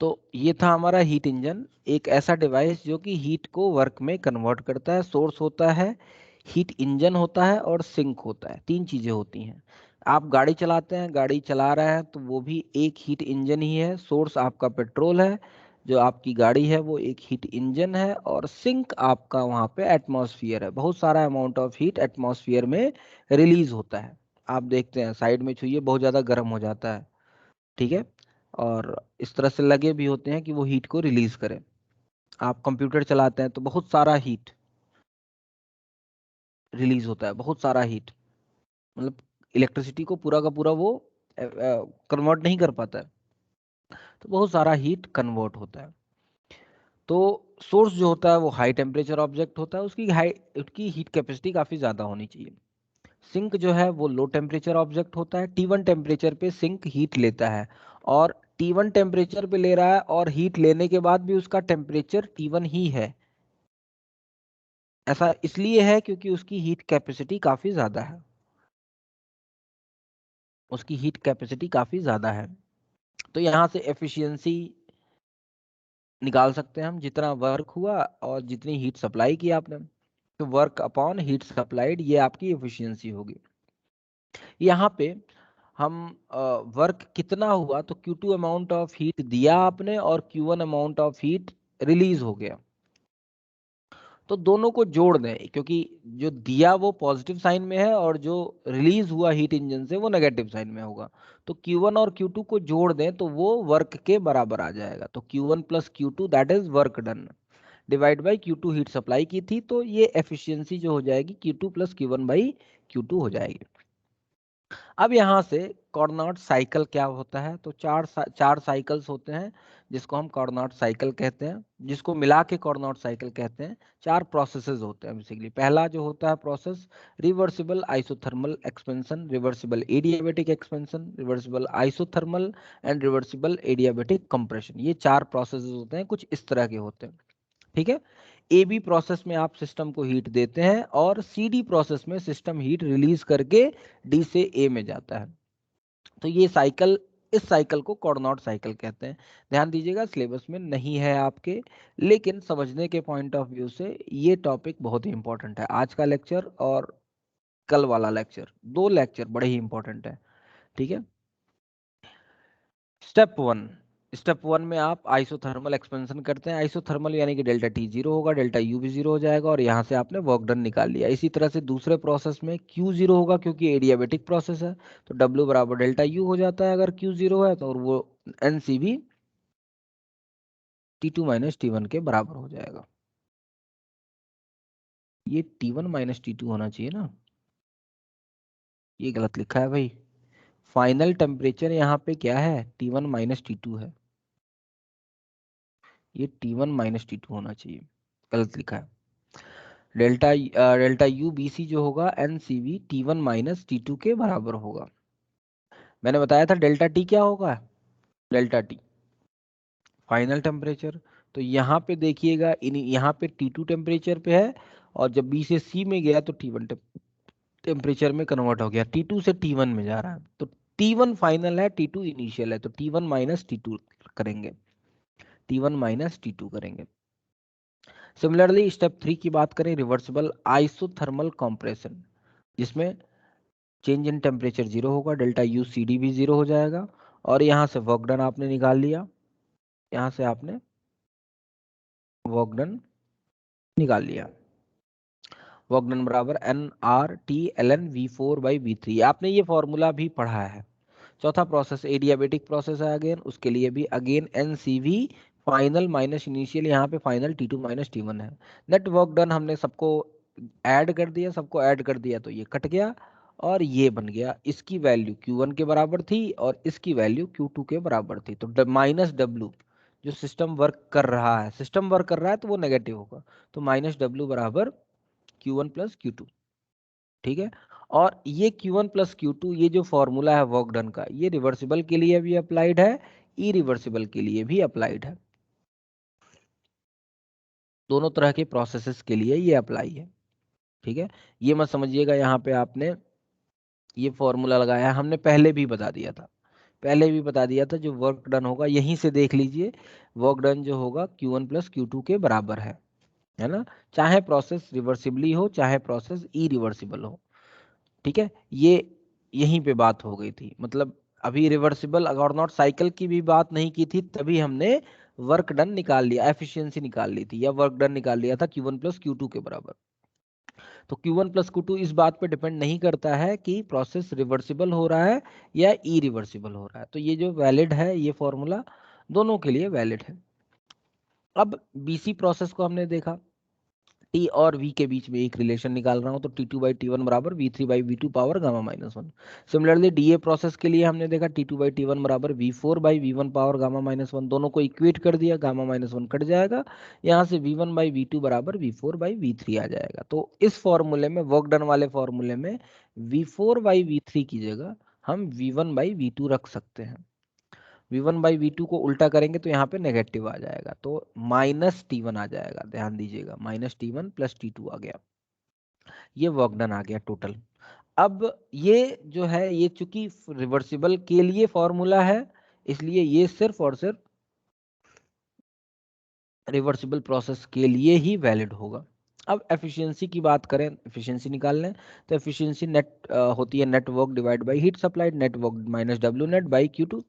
तो ये था हमारा हीट इंजन, एक ऐसा डिवाइस जो कि हीट को वर्क में कन्वर्ट करता है। सोर्स होता है, हीट इंजन होता है और सिंक होता है, तीन चीजें होती हैं। आप गाड़ी चलाते हैं, गाड़ी चला रहे हैं तो वो भी एक हीट इंजन ही है। सोर्स आपका पेट्रोल है, जो आपकी गाड़ी है वो एक हीट इंजन है, और सिंक आपका वहाँ पे एटमॉस्फेयर है। बहुत सारा अमाउंट ऑफ हीट एटमॉस्फेयर में रिलीज होता है। आप देखते हैं साइड में छुइए, बहुत ज़्यादा गर्म हो जाता है, ठीक है, और इस तरह से लगे भी होते हैं कि वो हीट को रिलीज करें। आप कंप्यूटर चलाते हैं तो बहुत सारा हीट रिलीज होता है, बहुत सारा हीट, मतलब इलेक्ट्रिसिटी को पूरा का पूरा वो कन्वर्ट नहीं कर पाता है, तो बहुत सारा हीट कन्वर्ट होता है। तो सोर्स जो होता है वो हाई टेम्परेचर ऑब्जेक्ट होता है, उसकी हीट कैपेसिटी काफ़ी ज़्यादा होनी चाहिए। सिंक जो है वो लो टेम्परेचर ऑब्जेक्ट होता है, T1 टेम्परेचर पे सिंक हीट लेता है, और T1 टेम्परेचर पे ले रहा है और हीट लेने के बाद भी उसका टेम्परेचर T1 ही है। ऐसा इसलिए है क्योंकि उसकी हीट कैपेसिटी काफ़ी ज़्यादा है, उसकी हीट कैपेसिटी काफ़ी ज़्यादा है। तो यहाँ से एफिशिएंसी निकाल सकते हैं हम, जितना वर्क हुआ और जितनी हीट सप्लाई की आपने, तो वर्क अपॉन हीट सप्लाइड, ये आपकी एफिशिएंसी होगी। यहाँ पे हम वर्क कितना हुआ, तो Q2 अमाउंट ऑफ हीट दिया आपने और Q1 amount of heat release हो गया, तो दोनों को जोड़ दें, क्योंकि जो दिया वो पॉजिटिव साइन में है और जो रिलीज हुआ हीट इंजन से वो नेगेटिव साइन में होगा। तो Q1 और Q2 को जोड़ दें तो वो वर्क के बराबर आ जाएगा। तो Q1 plus Q2 that is work done, divide by Q2 heat supply की थी, तो ये एफिशिएंसी जो हो जाएगी Q2 plus Q1 by Q2 हो जाएगी। अब यहाँ से कॉर्नॉट साइकिल क्या होता है, तो चार साइकिल्स होते हैं जिसको हम कॉर्नॉट साइकिल कहते हैं, जिसको मिला के कॉर्नॉट साइकिल कहते हैं। चार प्रोसेसेस होते हैं बेसिकली। पहला जो होता है process, reversible isothermal expansion, reversible adiabatic expansion, reversible isothermal and reversible adiabatic compression. ये चार प्रोसेसेस होते हैं, कुछ इस तरह के होते हैं, ठीक है। ए बी प्रोसेस में आप सिस्टम को हीट देते हैं और सी डी प्रोसेस में सिस्टम हीट रिलीज करके डी से ए में जाता है। तो ये साइकिल, इस साइकिल को कॉर्नॉट साइकिल कहते हैं। ध्यान दीजिएगा सिलेबस में नहीं है आपके, लेकिन समझने के पॉइंट ऑफ व्यू से ये टॉपिक बहुत ही इंपॉर्टेंट है। आज का लेक्चर और कल वाला लेक्चर, दो लेक्चर बड़े ही इंपॉर्टेंट है, ठीक है। स्टेप वन में आप आइसोथर्मल एक्सपेंशन करते हैं। आइसोथर्मल यानी कि डेल्टा टी जीरो होगा, डेल्टा यू भी जीरो हो जाएगा, और यहाँ से आपने वर्क डन निकाल लिया। इसी तरह से दूसरे प्रोसेस में क्यू जीरो होगा, क्योंकि एडियाबेटिक प्रोसेस है, तो डब्ल्यू बराबर डेल्टा यू हो जाता है अगर क्यू जीरो है, तो और वो एन सी भी T two minus T one के बराबर हो जाएगा। ये T one minus T two होना चाहिए ना, ये गलत लिखा है भाई। फाइनल टेम्परेचर यहाँ पे क्या है, T one minus T two है, ये T one minus T two होना चाहिए, गलत लिखा है। डेल्टा यू बी सी जो होगा N C V T one minus T two के बराबर होगा। मैंने बताया था डेल्टा टी क्या होगा, डेल्टा टी फाइनल टेम्परेचर। तो यहाँ पे देखिएगा, इन यहाँ पे टी टू टेम्परेचर पे है, और जब बी से सी में गया तो टी वन टेम्परेचर में कन्वर्ट हो गया, टी टू से टी वन में जा रहा है। तो टी वन फाइनल है, टी टू इनिशियल है, तो T one minus T two करेंगे, T one minus T two करेंगे। सिमिलरली स्टेप 3 की बात करें, रिवर्सिबल आइसोथर्मल कंप्रेशन, जिसमें चेंज इन टेम्परेचर जीरो होगा, डेल्टा यू सी डी भी जीरो हो जाएगा, और यहाँ से वर्क डन आपने निकाल लिया, यहाँ से आपने वर्क डन निकाल लिया। वर्क डन बराबर N R T L N V four by V three, आपने ये फॉर्मूला भी पढ़ा है। चौथा प्रोसेस एडियाबेटिक प्रोसेस है अगेन, उसके लिए भी again N C V final minus initial, यहाँ पे final T two minus T one है। नेट वर्क डन हमने सबको ऐड कर दिया, सबको ऐड कर दिया, तो ये कट गया और ये बन गया। इसकी वैल्यू Q1 के बराबर थी और इसकी वैल्यू Q2 के बराबर थी, तो माइनस डब्ल्यू, जो सिस्टम वर्क कर रहा है, सिस्टम वर्क कर रहा है तो वो नेगेटिव होगा, तो माइनस डब्ल्यू बराबर Q1 प्लस Q2, ठीक है। और ये Q1 प्लस Q2, ये जो फॉर्मूला है वर्क डन का, ये रिवर्सिबल के लिए भी अप्लाइड है, इरिवर्सिबल के लिए भी अप्लाइड है, दोनों तरह के प्रोसेसेस के लिए ये अप्लाई है, ठीक है। ये मत समझिएगा यहाँ पे आपने ये फॉर्मूला लगाया है, हमने पहले भी बता दिया था, पहले भी बता दिया था, जो वर्क डन होगा यहीं से देख लीजिए, वर्क डन जो होगा Q1 प्लस Q2 के बराबर है ना, चाहे प्रोसेस रिवर्सिबली हो चाहे प्रोसेस इरिवर्सिबल हो। ठीक है, ये यहीं पे बात हो गई थी, मतलब अभी रिवर्सिबल और नॉट साइकिल की भी बात नहीं की थी, तभी हमने वर्क डन निकाल लिया, एफिशिएंसी निकाल ली थी, या वर्क डन निकाल लिया था Q1 प्लस Q2 के बराबर। तो Q1 प्लस Q2 इस बात पे डिपेंड नहीं करता है कि प्रोसेस रिवर्सिबल हो रहा है या इरिवर्सिबल हो रहा है। तो ये जो वैलिड है, ये फॉर्मूला दोनों के लिए वैलिड है। अब बीसी प्रोसेस को हमने देखा, टी और वी के बीच में एक रिलेशन निकाल रहा हूं, तो T2 बाई T1 बराबर V3 by V2 power gamma minus one. Similarly DA process के लिए हमने देखा T2 बाई T1 बराबर V4 by V1 power gamma minus one, दोनों को इक्वेट कर दिया, गामा माइनस वन कट जाएगा, यहाँ से V1 बाई V2 बराबर V4 बाई V3 आ जाएगा। तो इस फॉर्मूले में, वर्क डन वाले फॉर्मूले में V4 बाई V3 की जगह हम V1 बाई V2 रख सकते हैं। V1 बाई V2 को उल्टा करेंगे तो यहाँ पे नेगेटिव आ जाएगा, तो माइनस T1 आ जाएगा, ध्यान दीजिएगा, माइनस T1 प्लस T2 आ गया, ये वर्क डन आ गया टोटल। अब ये जो है, ये चूंकि रिवर्सिबल के लिए फॉर्मूला है, इसलिए ये सिर्फ और सिर्फ रिवर्सिबल प्रोसेस के लिए ही वैलिड होगा। अब एफिशिएंसी की बात करें, एफिशिएंसी निकाल लें, तो एफिशिएंसी नेट होती है net work divide by heat supplied, net work minus W net by Q2,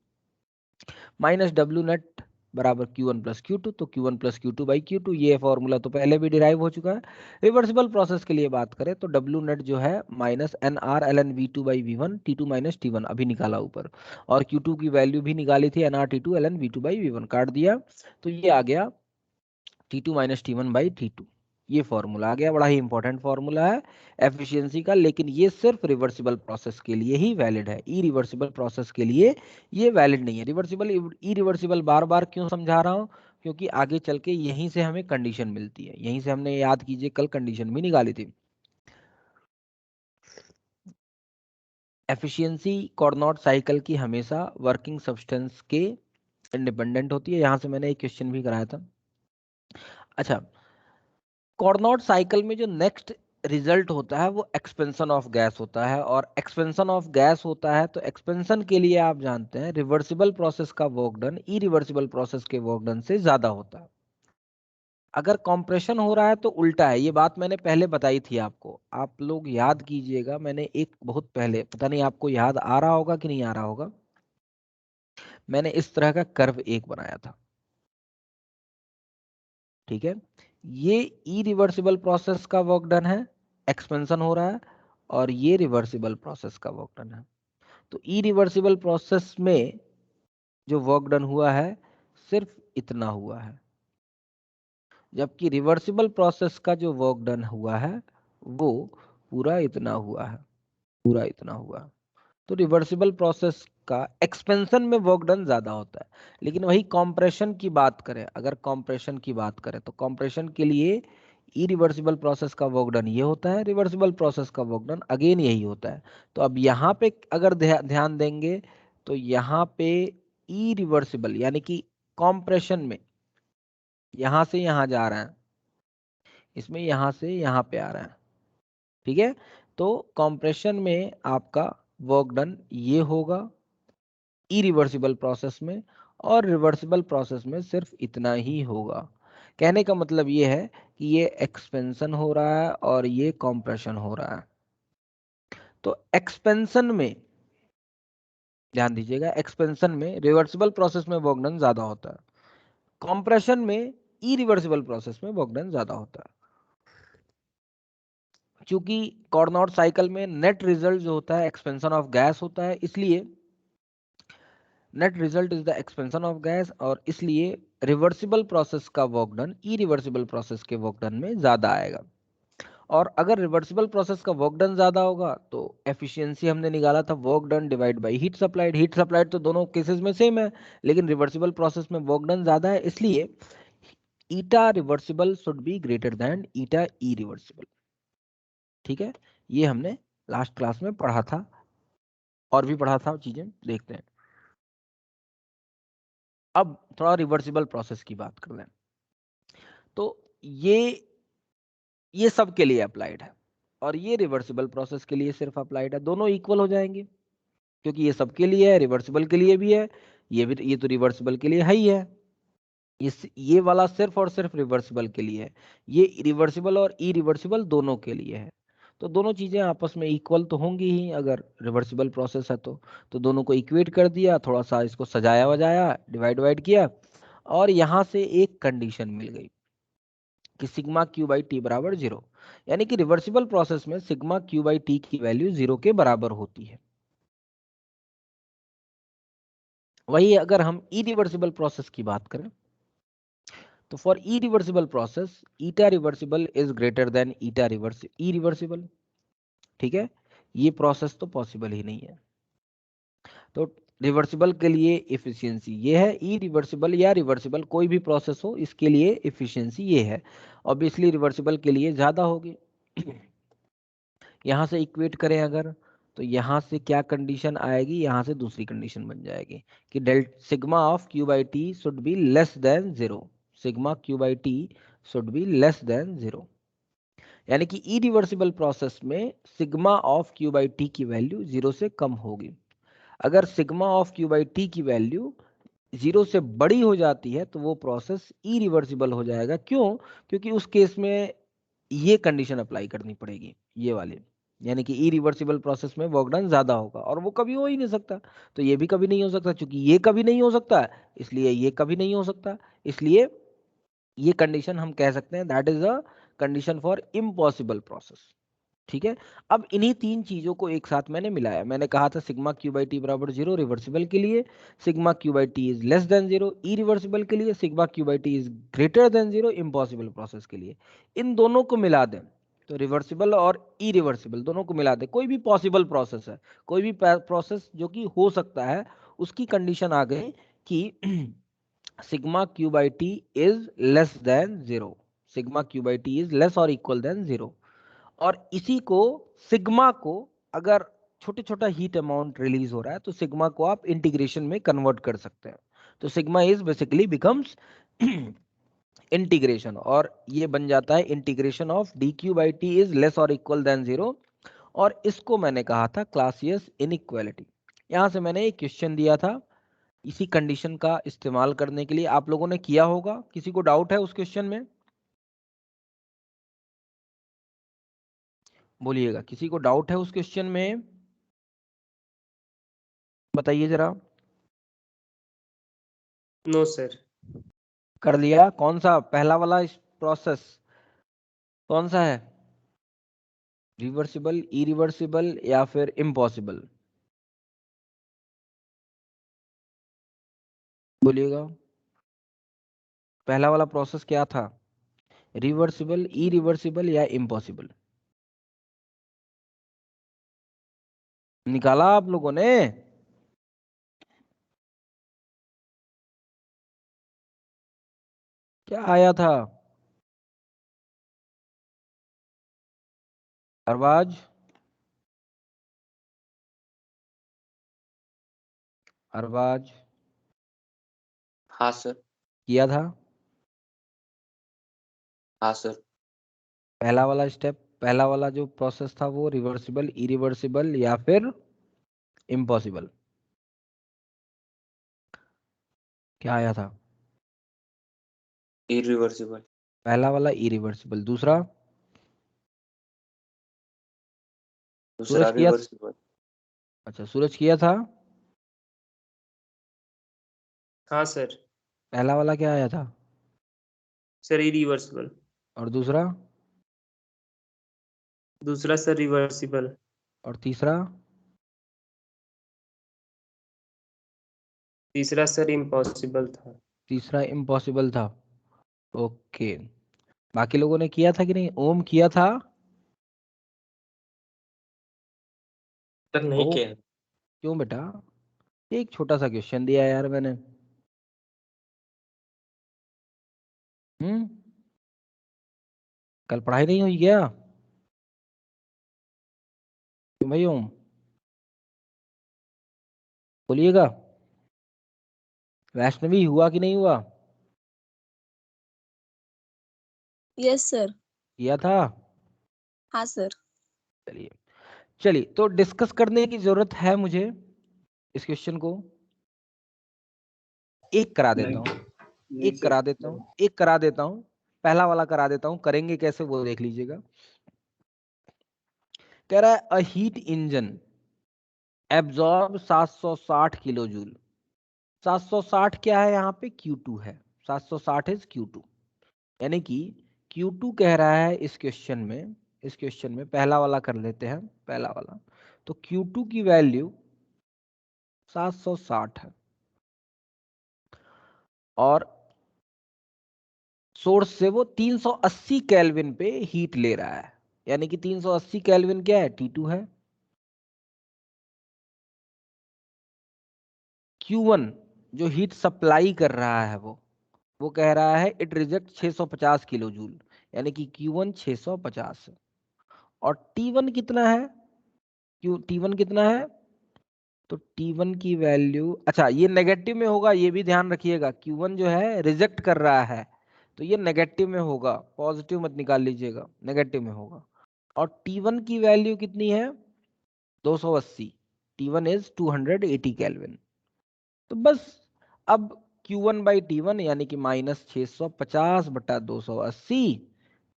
minus W net बराबर Q1 प्लस Q2, तो Q1 plus Q2 by Q2, ये फॉर्मूला तो पहले भी डिराइव हो चुका है। रिवर्सिबल प्रोसेस के लिए बात करें तो डब्ल्यू नेट जो है minus N R L N V two by V one T2 minus T1 अभी निकाला ऊपर, और Q2 की वैल्यू भी निकाली थी N R T2 L N V two by V one, काट दिया, तो ये आ गया T2 minus T1 by T2। ये फॉर्मूला आ गया, बड़ा ही इंपॉर्टेंट फॉर्मूला है एफिशिएंसी का, लेकिन ये सिर्फ रिवर्सिबल प्रोसेस के लिए ही वैलिड है, ई रिवर्सिबल प्रोसेस के लिए ये वैलिड नहीं है। रिवर्सिबल ई रिवर्सिबल बार बार क्यों समझा रहा हूँ, क्योंकि आगे चल के यहीं से हमें कंडीशन मिलती है, यहीं से हमने, याद कीजिए, कल कंडीशन भी निकाली थी। एफिशिएंसी कॉर्नोट साइकिल की हमेशा वर्किंग सब्सटेंस के इंडिपेंडेंट होती है, यहां से मैंने एक क्वेश्चन भी कराया था। अच्छा, कॉर्नोट साइकिल में जो नेक्स्ट रिजल्ट होता है वो एक्सपेंशन ऑफ गैस होता है, और एक्सपेंशन ऑफ गैस होता है, तो एक्सपेंशन के लिए आप जानते हैं रिवर्सिबल प्रोसेस का वर्क डन इरिवर्सिबल प्रोसेस के वर्क डन से ज्यादा होता है। अगर कंप्रेशन हो रहा है तो उल्टा है, ये बात मैंने पहले बताई थी आपको, आप लोग याद कीजिएगा, मैंने एक बहुत पहले, पता नहीं आपको याद आ रहा होगा कि नहीं आ रहा होगा, मैंने इस तरह का कर्व एक बनाया था। ठीक है, ये इरिवर्सिबल प्रोसेस का वर्क डन है, एक्सपेंशन हो रहा है, और ये रिवर्सिबल प्रोसेस का वर्क डन है। तो इरिवर्सिबल प्रोसेस में जो वर्क डन हुआ है सिर्फ इतना हुआ है, जबकि रिवर्सिबल प्रोसेस का जो वर्क डन हुआ है वो पूरा इतना हुआ है, पूरा इतना हुआ है। तो रिवर्सिबल प्रोसेस का एक्सपेंशन में वर्क डन ज्यादा होता है। लेकिन वही कॉम्प्रेशन की बात करें, अगर कॉम्प्रेशन की बात करें तो कॉम्प्रेशन के लिए इरिवर्सिबल प्रोसेस का वर्क डन ये होता है, रिवर्सिबल प्रोसेस का वर्क डन अगेन यही होता है। तो अब यहाँ पे अगर ध्यान देंगे तो यहाँ पे इरिवर्सिबल यानी कि कॉम्प्रेशन में यहाँ से यहाँ जा रहा है, इसमें यहाँ से यहाँ पे आ रहा है। ठीक है, तो कॉम्प्रेशन में आपका वर्क डन ये होगा इरिवर्सिबल प्रोसेस में, और रिवर्सिबल प्रोसेस में सिर्फ इतना ही होगा। कहने का मतलब ये है कि ये एक्सपेंशन हो रहा है और ये कॉम्प्रेशन हो रहा है। तो एक्सपेंशन में ध्यान दीजिएगा, एक्सपेंशन में रिवर्सिबल प्रोसेस में वर्क डन ज्यादा होता है, कॉम्प्रेशन में इरिवर्सिबल प्रोसेस में वर्क डन ज्यादा होता है। क्योंकि कॉर्नोट साइकिल में नेट रिजल्ट जो होता है एक्सपेंशन ऑफ गैस होता है, इसलिए net result is the expansion of gas, और इसलिए रिवर्सिबल प्रोसेस का वर्क डन इरिवर्सिबल प्रोसेस के वर्क डन में ज्यादा आएगा। और अगर रिवर्सिबल प्रोसेस का वर्क डन ज्यादा होगा तो एफिशिएंसी हमने निकाला था work done divide by heat supplied, heat supplied तो दोनों केसेस में सेम है, लेकिन रिवर्सिबल प्रोसेस में वर्क डन ज्यादा है, इसलिए eta reversible should be greater than eta irreversible. ठीक है, ये हमने लास्ट क्लास में पढ़ा था, और भी पढ़ा था, चीजें देखते हैं। अब थोड़ा रिवर्सिबल प्रोसेस की बात कर लें, तो ये ये सब के लिए अप्लाइड है, और ये रिवर्सिबल प्रोसेस के लिए सिर्फ अप्लाइड है, दोनों इक्वल हो जाएंगे। क्योंकि ये सबके लिए है, रिवर्सिबल के लिए भी है, ये तो रिवर्सिबल के लिए है ही है। ये वाला सिर्फ और सिर्फ रिवर्सिबल के लिए है, ये रिवर्सिबल और इरिवर्सिबल दोनों के लिए है। तो दोनों चीजें आपस में इक्वल तो होंगी ही अगर रिवर्सिबल प्रोसेस है तो दोनों को इक्वेट कर दिया, थोड़ा सा इसको सजाया वजाया, डिवाइड किया, और यहां से एक कंडीशन मिल गई कि सिग्मा क्यू बाई टी बराबर 0, यानी कि रिवर्सिबल प्रोसेस में सिग्मा क्यू बाई टी की वैल्यू 0 के बराबर होती है। वही अगर हम इरिवर्सिबल प्रोसेस की बात करें तो for irreversible process eta reversible is greater than eta irreversible. ठीक है, ये प्रोसेस तो पॉसिबल ही नहीं है। तो रिवर्सिबल के लिए एफिशिएंसी ये है, इरिवर्सिबल या रिवर्सिबल कोई भी प्रोसेस हो इसके लिए एफिशिएंसी ये है। ऑब्वियसली रिवर्सिबल के लिए ज्यादा होगी। यहां से इक्वेट करें अगर, तो यहां से क्या कंडीशन आएगी, यहां से दूसरी कंडीशन बन जाएगी कि del sigma of Q by T should be less than 0, sigma Q by T should be less than 0, यानी कि इरिवर्सिबल प्रोसेस में sigma of Q by T की वैल्यू 0 से कम होगी। अगर sigma of Q by T की value 0 से बड़ी हो जाती है तो वो प्रोसेस इरिवर्सिबल हो जाएगा। क्यों? क्योंकि उस केस में ये कंडीशन अप्लाई करनी पड़ेगी, ये वाली, यानी कि इरिवर्सिबल प्रोसेस में वर्क डन ज्यादा होगा, और वो कभी हो ही नहीं सकता। तो ये भी कभी नहीं हो सकता, क्योंकि ये कभी नहीं हो सकता इसलिए ये कभी नहीं हो सकता, इसलिए ये कंडीशन हम कह सकते हैं that is a condition for impossible process. ठीक है, अब इन्हीं तीन चीजों को एक साथ मैंने मिलाया। मैंने कहा था सिग्मा क्यू बाई टी बराबर 0 रिवर्सिबल के लिए, sigma Q by T is less than 0 irreversible के लिए, sigma Q by T is greater than 0 impossible process के लिए। इन दोनों को मिला दें तो रिवर्सिबल और इरिवर्सिबल दोनों को मिला दें, कोई भी पॉसिबल प्रोसेस है, कोई भी प्रोसेस जो कि हो सकता है, उसकी कंडीशन आ गई कि sigma Q by T is less than 0, sigma Q by T is less और इक्वल देन 0। और इसी को, सिग्मा को, अगर छोटे छोटा हीट अमाउंट रिलीज हो रहा है तो सिग्मा को आप इंटीग्रेशन में कन्वर्ट कर सकते हैं। तो sigma is basically becomes integration, और ये बन जाता है integration of D Q by T is less और इक्वल देन 0। और इसको मैंने कहा था क्लासियस इनइक्वालिटी। यहां से मैंने एक क्वेश्चन दिया था इसी कंडीशन का इस्तेमाल करने के लिए, आप लोगों ने किया होगा। किसी को डाउट है उस क्वेश्चन में? बोलिएगा, किसी को डाउट है उस क्वेश्चन में? बताइए जरा। No sir. कर लिया? कौन सा पहला वाला प्रोसेस कौन सा है, रिवर्सिबल, इरिवर्सिबल या फिर इम्पॉसिबल? बोलिएगा, पहला वाला प्रोसेस क्या था, रिवर्सिबल, इरिवर्सिबल या इम्पॉसिबल? निकाला आप लोगों ने? क्या आया था? अरबाज, अरबाज हाँ सर। किया था हाँ सर। पहला वाला स्टेप, पहला वाला जो प्रोसेस था वो रिवर्सिबल, इरिवर्सिबल या फिर इम्पॉसिबल? क्या आया था? इरिवर्सिबल। पहला वाला इरिवर्सिबल। दूसरा? दूसरा सूरज किया? रिवर्सिबल। अच्छा, सूरज किया था। हाँ सर। पहला वाला क्या आया था? Sir irreversible. और दूसरा? दूसरा सर रिवर्सिबल। और तीसरा? तीसरा सर इम्पॉसिबल था। तीसरा इम्पॉसिबल था। ओके, बाकी लोगों ने किया था कि नहीं? ओम किया था? सर नहीं ओ, किया। क्यों बेटा? एक छोटा सा क्वेश्चन दिया यार मैंने। हम्म, कल पढ़ाई नहीं हुई क्या? क्यों भाई ओम, बोलिएगा, वैष्णवी हुआ कि नहीं हुआ? Yes sir. किया था? हाँ सर। चलिए, चलिए तो डिस्कस करने की जरूरत है मुझे इस क्वेश्चन को एक करा देता हूँ, एक करा देता हूँ, एक करा देता हूँ, पहला वाला करा देता हूँ, करेंगे कैसे वो देख लीजिएगा। कह रहा है a heat engine absorb 760 kilo joule. 760 क्या है यहाँ पे? Q2 है। 760 इज Q2, यानी कि Q2 कह रहा है इस क्वेश्चन में, इस क्वेश्चन में पहला वाला कर लेते हैं, पहला वाला। तो Q2 की वैल्यू 760 है और सोर्स से वो 380 केल्विन पे हीट ले रहा है, यानी कि 380 केल्विन क्या है? T2 है। Q1 जो हीट सप्लाई कर रहा है वो कह रहा है इट रिजेक्ट 650 किलो जूल, यानी कि Q1 650 है। और T1 कितना है? T1 कितना है? तो T1 की वैल्यू, अच्छा ये नेगेटिव में होगा, ये भी ध्यान रखिएगा। Q1 जो है रिजेक्ट कर रहा है तो ये नेगेटिव में होगा, पॉजिटिव मत निकाल लीजिएगा, नेगेटिव में होगा। और T1 की वैल्यू कितनी है? 280। T1 is 280 kelvin. तो बस अब Q1 बाई T1 यानी कि माइनस 650 बटा 280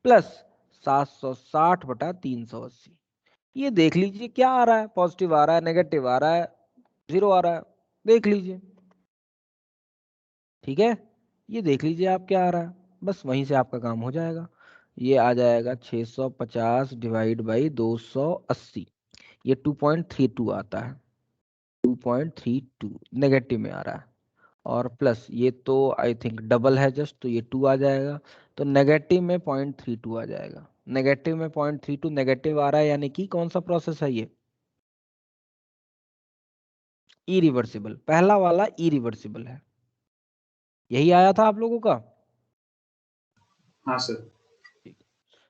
प्लस 760 बटा 380, ये देख लीजिए क्या आ रहा है, पॉजिटिव आ रहा है, नेगेटिव आ रहा है, जीरो आ रहा है, देख लीजिए। ठीक है, ये देख लीजिए आप क्या आ रहा है, बस वहीं से आपका काम हो जाएगा। ये आ जाएगा 650 डिवाइड बाई 280, ये 2.32 आता है, 2.32 नेगेटिव में आ रहा है। और प्लस ये तो आई थिंक डबल है जस्ट, तो ये 2 आ जाएगा, तो नेगेटिव में 0.32 आ जाएगा। नेगेटिव में 0.32 नेगेटिव आ रहा है, यानी कि कौन सा प्रोसेस है ये? इरिवर्सिबल। पहला वाला इरिवर्सिबल है, यही आया था आप लोगों का? हाँ सर।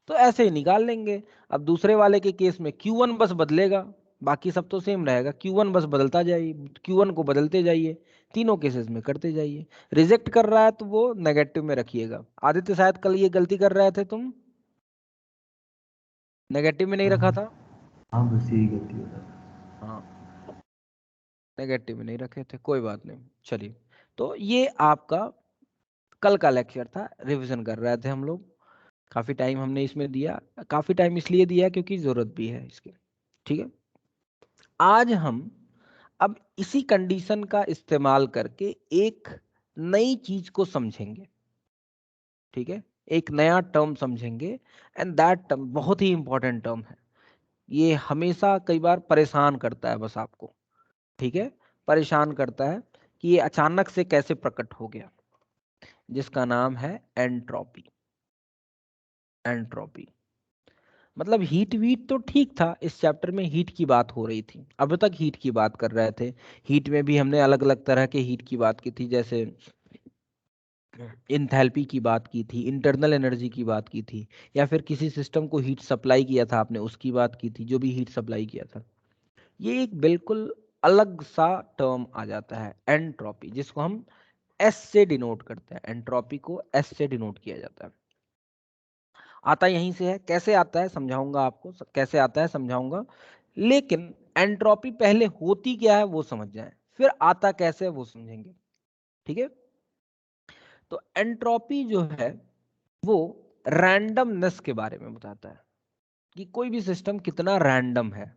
तो ऐसे ही निकाल लेंगे। अब दूसरे वाले के केस में Q1 बस बदलेगा, बाकी सब तो सेम रहेगा। Q1 बस बदलता जाइए, Q1 को बदलते जाइए, तीनों केसेस में करते जाइए। रिजेक्ट कर रहा है तो वो नेगेटिव में रखिएगा। आदित्य शायद कल ये गलती कर रहे थे तुम, नेगेटिव में नहीं रखा था। हाँ बस यही गलती हो रहा है। हाँ, नेगेटिव में नहीं रखे थे, कोई बात नहीं। चलिए, तो ये आपका कल का लेक्चर था, रिवीजन कर रहे थे हम लोग। काफी टाइम हमने इसमें दिया, काफी टाइम इसलिए दिया क्योंकि जरूरत भी है इसके। ठीक है, आज हम अब इसी कंडीशन का इस्तेमाल करके एक नई चीज को समझेंगे। ठीक है, एक नया टर्म समझेंगे, एंड दैट टर्म बहुत ही इंपॉर्टेंट टर्म है। ये हमेशा कई बार परेशान करता है बस आपको। ठीक है, परेशान करता है कि ये अचानक से कैसे प्रकट हो गया, जिसका नाम है एंट्रोपी। एंट्रोपी मतलब हीट वीट तो ठीक था, इस चैप्टर में हीट की बात हो रही थी, अब तक हीट की बात कर रहे थे। हीट में भी हमने अलग अलग तरह के हीट की बात की थी, जैसे इंथैल्पी की बात की थी, इंटरनल एनर्जी की बात की थी, या फिर किसी सिस्टम को हीट सप्लाई किया था आपने, उसकी बात की थी, जो भी हीट सप्लाई किया था। ये एक बिल्कुल अलग सा टर्म आ जाता है एंट्रोपी, जिसको हम एस से डिनोट करते हैं। एंट्रोपी को एस से डिनोट किया जाता है। आता यहीं से है, कैसे आता है समझाऊंगा आपको, कैसे आता है समझाऊंगा। लेकिन एंट्रोपी पहले होती क्या है वो समझ जाएं, फिर आता कैसे है वो समझेंगे। ठीक है, तो एंट्रोपी जो है वो रैंडमनेस के बारे में बताता है कि कोई भी सिस्टम कितना रैंडम है।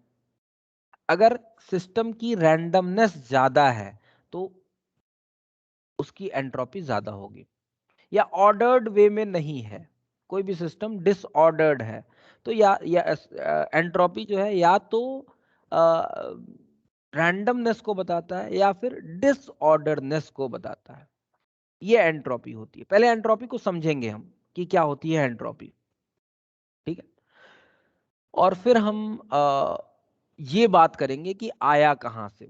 अगर सिस्टम की रैंडमनेस ज्यादा है तो उसकी एंट्रोपी ज्यादा होगी, या ऑर्डर्ड वे में नहीं है, कोई भी सिस्टम डिसऑर्डर्ड है, तो या एंट्रोपी जो है या तो रैंडमनेस को बताता है या फिर डिसऑर्डरनेस को बताता है। ये एंट्रोपी होती है। पहले एंट्रोपी को समझेंगे हम कि क्या होती है एंट्रोपी। ठीक है, और फिर हम ये बात करेंगे कि आया कहाँ से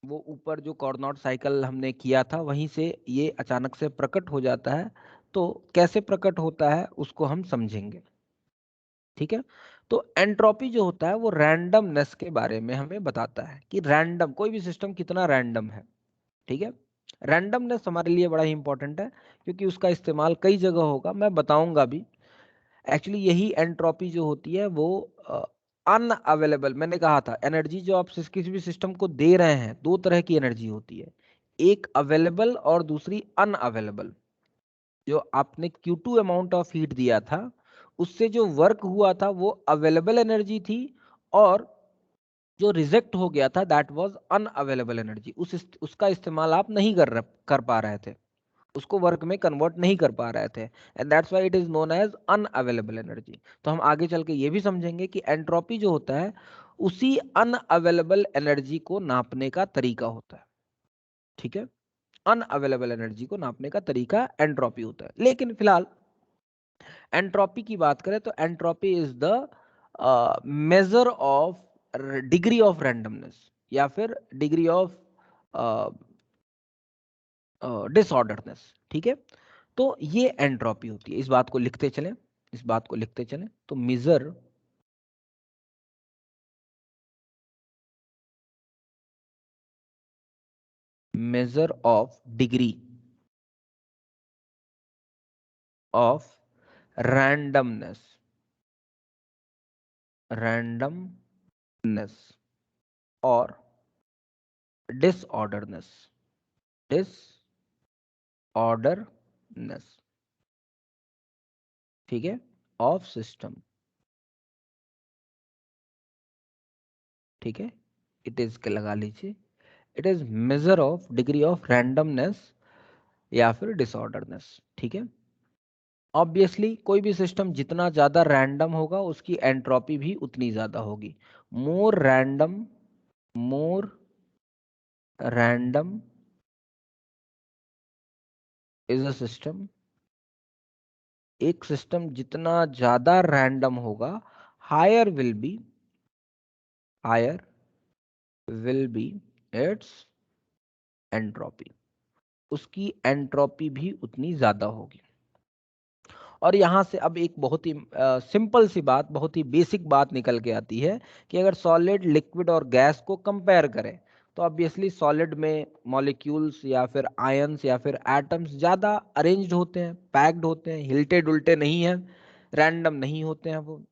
वो ऊपर जो कॉर्नोट साइकिल हमने किया था वहीं से ये अचानक से प्रकट हो जाता है। तो कैसे प्रकट होता है उसको हम समझेंगे। ठीक है, तो एंट्रोपी जो होता है वो रैंडमनेस के बारे में हमें बताता है कि रैंडम कोई भी सिस्टम कितना रैंडम है। ठीक है, रैंडमनेस हमारे लिए बड़ा ही इंपॉर्टेंट है क्योंकि उसका इस्तेमाल कई जगह होगा, मैं बताऊंगा भी। एक्चुअली यही एंट्रोपी जो होती है वो अनअवेलेबल, मैंने कहा था एनर्जी जो आप किसी भी सिस्टम को दे रहे हैं, दो तरह की एनर्जी होती है, एक अवेलेबल और दूसरी अनअवेलेबल। जो आपने Q2 अमाउंट ऑफ हीट दिया था, उससे जो वर्क हुआ था वो अवेलेबल एनर्जी थी, और जो रिजेक्ट हो गया था दैट वाज अनअवेलेबल एनर्जी। उसका इस्तेमाल आप नहीं कर पा रहे थे, उसको वर्क में कन्वर्ट नहीं कर पा रहे थे, and that's why it is known as unavailable energy. तो हम आगे चल के ये भी समझेंगे कि एंट्रोपी जो होता है उसी अनअवेलेबल एनर्जी को नापने का तरीका होता है। ठीक है, अनअवेलेबल एनर्जी को नापने का तरीका एंट्रोपी होता है। लेकिन फिलहाल एंट्रोपी की बात करें तो entropy is the measure of degree of randomness या फिर डिग्री ऑफ डिसऑर्डरनेस। ठीक है, तो ये एंट्रोपी होती है। इस बात को लिखते चलें, इस बात को लिखते चलें। तो measure of degree of randomness और डिसऑर्डरनेस ठीक है, ऑफ सिस्टम। ठीक है, इट इज के लगा लीजिए, it is measure of degree of randomness या फिर डिसऑर्डरनेस। ठीक है, ऑब्वियसली कोई भी सिस्टम जितना ज्यादा रैंडम होगा उसकी एंट्रोपी भी उतनी ज्यादा होगी। More random is a system, एक सिस्टम जितना ज्यादा रैंडम होगा higher will be its entropy, उसकी एंट्रोपी भी उतनी ज्यादा होगी। और यहां से अब एक बहुत ही सिंपल सी बात, बहुत ही बेसिक बात निकल के आती है कि अगर सॉलिड, लिक्विड और गैस को कंपेयर करें तो ऑब्वियसली सॉलिड में मॉलिक्यूल्स या फिर आयंस या फिर एटम्स ज़्यादा अरेंज्ड होते हैं, पैक्ड होते हैं, हिलटे डुलटे नहीं हैं, रैंडम नहीं होते हैं, वो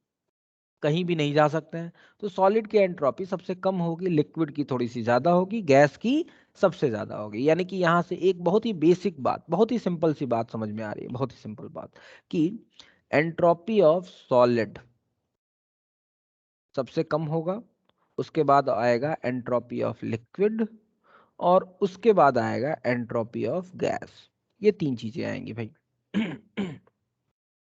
कहीं भी नहीं जा सकते हैं। तो सॉलिड की एंट्रोपी सबसे कम होगी, लिक्विड की थोड़ी सी ज़्यादा होगी, गैस की सबसे ज़्यादा होगी। यानी कि यहाँ से एक बहुत ही बेसिक बात, बहुत ही सिंपल सी बात समझ में आ रही है, बहुत ही सिंपल बात, कि एंट्रोपी ऑफ सॉलिड सबसे कम होगा, उसके बाद आएगा एंट्रोपी ऑफ लिक्विड, और उसके बाद आएगा एंट्रोपी ऑफ गैस। ये तीन चीजें आएंगी भाई।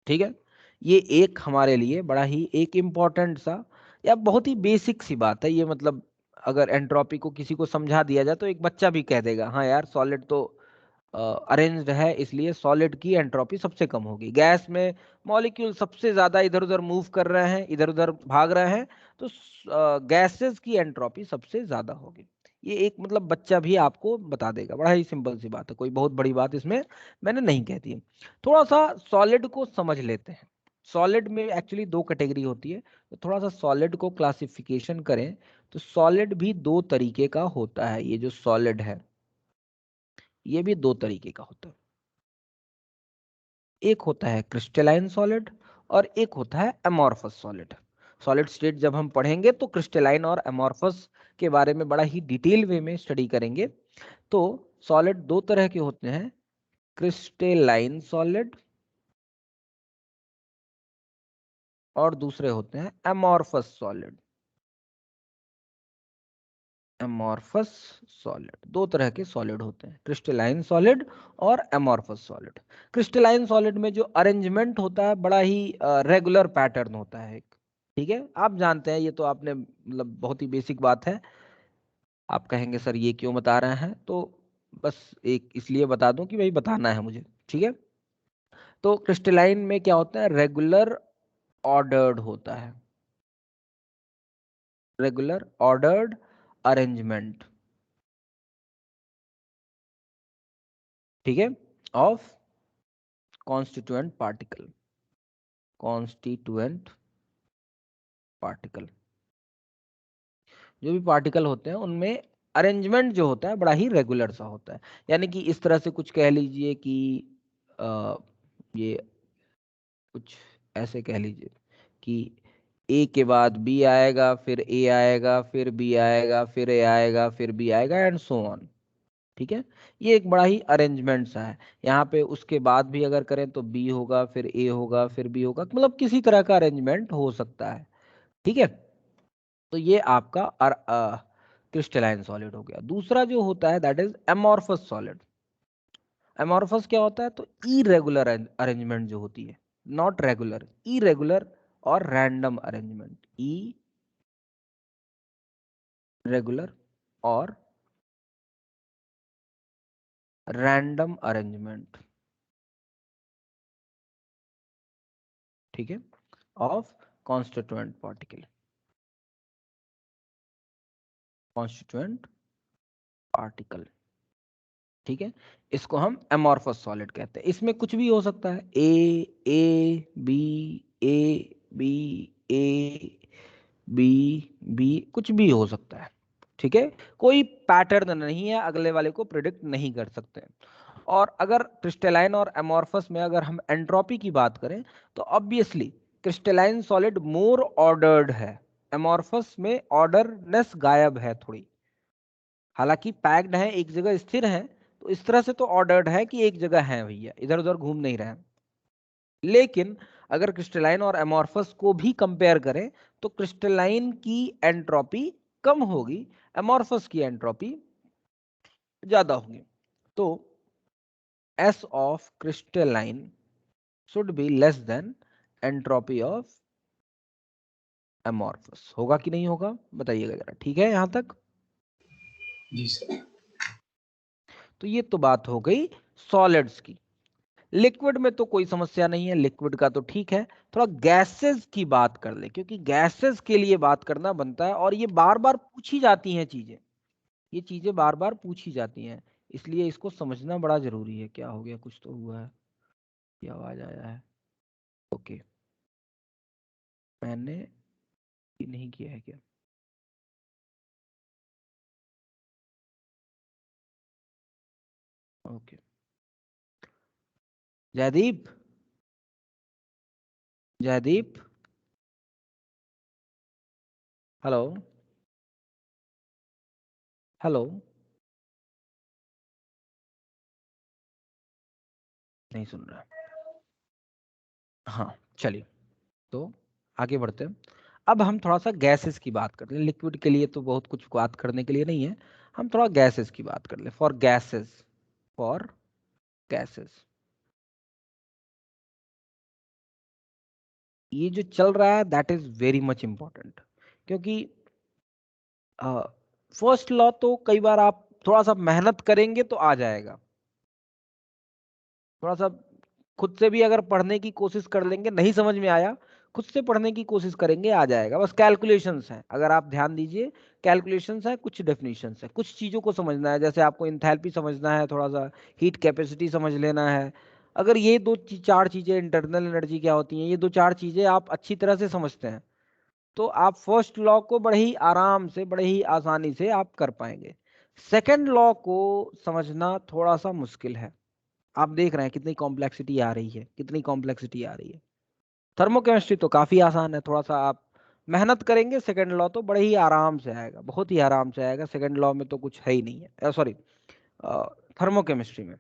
ठीक है, ये एक हमारे लिए बड़ा ही एक इम्पॉर्टेंट सा या बहुत ही बेसिक सी बात है ये। मतलब अगर एंट्रोपी को किसी को समझा दिया जाए तो एक बच्चा भी कह देगा हाँ यार सॉलिड तो अरेंज्ड है, इसलिए सॉलिड की एंट्रोपी सबसे कम होगी। गैस में मॉलिक्यूल सबसे ज्यादा इधर उधर मूव कर रहे हैं, इधर उधर भाग रहे हैं, तो गैसेस की एंट्रोपी सबसे ज्यादा होगी। ये एक मतलब बच्चा भी आपको बता देगा, बड़ा ही सिंपल सी बात है, कोई बहुत बड़ी बात इसमें मैंने नहीं कह दी। थोड़ा सा सॉलिड को समझ लेते हैं। सॉलिड में एक्चुअली दो कैटेगरी होती है, तो थोड़ा सा सॉलिड को क्लासिफिकेशन करें तो सॉलिड भी दो तरीके का होता है। ये जो सॉलिड है ये भी दो तरीके का होता है, एक होता है क्रिस्टलाइन सॉलिड और एक होता है अमॉर्फस सॉलिड। सॉलिड स्टेट जब हम पढ़ेंगे तो क्रिस्टलाइन और अमॉर्फस के बारे में बड़ा ही डिटेल वे में स्टडी करेंगे। तो सॉलिड दो तरह के होते हैं, क्रिस्टलाइन सॉलिड और दूसरे होते हैं अमॉर्फस सॉलिड। अमॉर्फस सॉलिड, दो तरह के सॉलिड होते हैं, क्रिस्टलाइन सॉलिड और अमॉर्फस सॉलिड। क्रिस्टलाइन सॉलिड में जो अरेंजमेंट होता है बड़ा ही रेगुलर पैटर्न होता है एक। ठीक है, आप जानते हैं, ये तो आपने मतलब बहुत ही बेसिक बात है। आप कहेंगे सर ये क्यों बता रहे हैं, तो बस एक इसलिए बता दूं कि भाई बताना है मुझे। ठीक है, तो क्रिस्टलाइन में क्या होता है, रेगुलर ऑर्डर्ड होता है, रेगुलर ऑर्डर्ड अरेंजमेंट। ठीक है, ऑफ कॉन्स्टिट्यूएंट पार्टिकल, जो भी पार्टिकल होते हैं उनमें अरेंजमेंट जो होता है बड़ा ही रेगुलर सा होता है। यानी कि इस तरह से कुछ कह लीजिए कि ये कुछ ऐसे कह लीजिए कि ए के बाद बी आएगा, फिर ए आएगा, फिर बी आएगा, फिर ए आएगा, फिर बी आएगा एंड सो ऑन। ठीक है, ये एक बड़ा ही अरेंजमेंट सा है। यहाँ पे उसके बाद भी अगर करें तो बी होगा, फिर ए होगा, फिर बी होगा, मतलब किसी तरह का अरेंजमेंट हो सकता है। ठीक है, तो ये आपका क्रिस्टलाइन सॉलिड हो गया। दूसरा जो होता है that is amorphous solid. Amorphous क्या होता है? तो इरेगुलर अरेंजमेंट जो होती है, नॉट रेगुलर, इरेगुलर और रैंडम अरेंजमेंट। ई रेगुलर और रैंडम अरेंजमेंट, ठीक है, of constituent particle, constituent particle. ठीक है, इसको हम एमॉर्फस सॉलिड कहते हैं। इसमें कुछ भी हो सकता है, A B, A B, A B, B, कुछ भी हो सकता है। ठीक है, कोई पैटर्न नहीं है, अगले वाले को प्रिडिक्ट नहीं कर सकते। और अगर क्रिस्टलाइन और एमॉर्फस में अगर हम एंट्रोपी की बात करें तो ऑब्वियसली क्रिस्टलाइन सॉलिड मोर ऑर्डर्ड है, एमॉर्फस में ऑर्डरनेस गायब है थोड़ी। हालांकि पैक्ड है, एक जगह स्थिर है, तो इस तरह से तो ऑर्डर्ड है कि एक जगह है भैया, इधर उधर घूम नहीं रहे हैं। लेकिन अगर क्रिस्टलाइन और एमॉर्फस को भी कंपेयर करें तो क्रिस्टलाइन की एंट्रोपी कम होगी, एमॉर्फस की एंट्रोपी ज्यादा होगी। तो S of crystalline should be less than entropy of amorphous। होगा कि नहीं होगा बताइएगा जरा, ठीक है यहां तक? जी सर। तो ये तो बात हो गई सॉलिड्स की। लिक्विड में तो कोई समस्या नहीं है, लिक्विड का तो ठीक है। थोड़ा गैसेस की बात कर ले, क्योंकि गैसेस के लिए बात करना बनता है और ये बार बार पूछी जाती हैं चीजें, ये चीजें बार बार पूछी जाती हैं, इसलिए इसको समझना बड़ा जरूरी है। क्या हो गया, कुछ तो हुआ है, ये आवाज आया है। ओके, मैंने ये नहीं किया है क्या? Okay, Jaydeep, Jaydeep, hello, hello, नहीं सुन रहा। हाँ चलिए, तो आगे बढ़ते हैं। अब हम थोड़ा सा गैसेस की बात करते हैं। लिक्विड के लिए तो बहुत कुछ बात करने के लिए नहीं है, हम थोड़ा गैसेस की बात कर ले। फॉर गैसेस, फॉर गैसेस, ये जो चल रहा है that is very much important, क्योंकि फर्स्ट लॉ तो कई बार आप थोड़ा सा मेहनत करेंगे तो आ जाएगा, थोड़ा सा खुद से भी अगर पढ़ने की कोशिश कर लेंगे, नहीं समझ में आया खुद से पढ़ने की कोशिश करेंगे, आ जाएगा। बस कैलकुलेशंस हैं, अगर आप ध्यान दीजिए, कैलकुलेशंस है, कुछ डेफिनेशंस है, कुछ चीजों को समझना है। जैसे आपको इंथैल्पी समझना है, थोड़ा सा हीट कैपेसिटी समझ लेना है। अगर ये चार चीजें, इंटरनल एनर्जी क्या होती है, ये दो चार चीजें आप अच्छी तरह से समझते हैं तो आप फर्स्ट लॉ को बड़े ही आराम से, बड़े ही आसानी से आप कर पाएंगे। सेकेंड लॉ को समझना थोड़ा सा मुश्किल है। आप देख रहे हैं कितनी कॉम्प्लेक्सिटी आ रही है, कितनी कॉम्प्लेक्सिटी आ रही है। थर्मोकेमिस्ट्री तो काफी आसान है, थोड़ा सा आप मेहनत करेंगे, सेकंड लॉ तो बड़े ही आराम से आएगा, बहुत ही आराम से आएगा। सेकंड लॉ में तो कुछ है ही नहीं है, सॉरी थर्मोकेमिस्ट्री में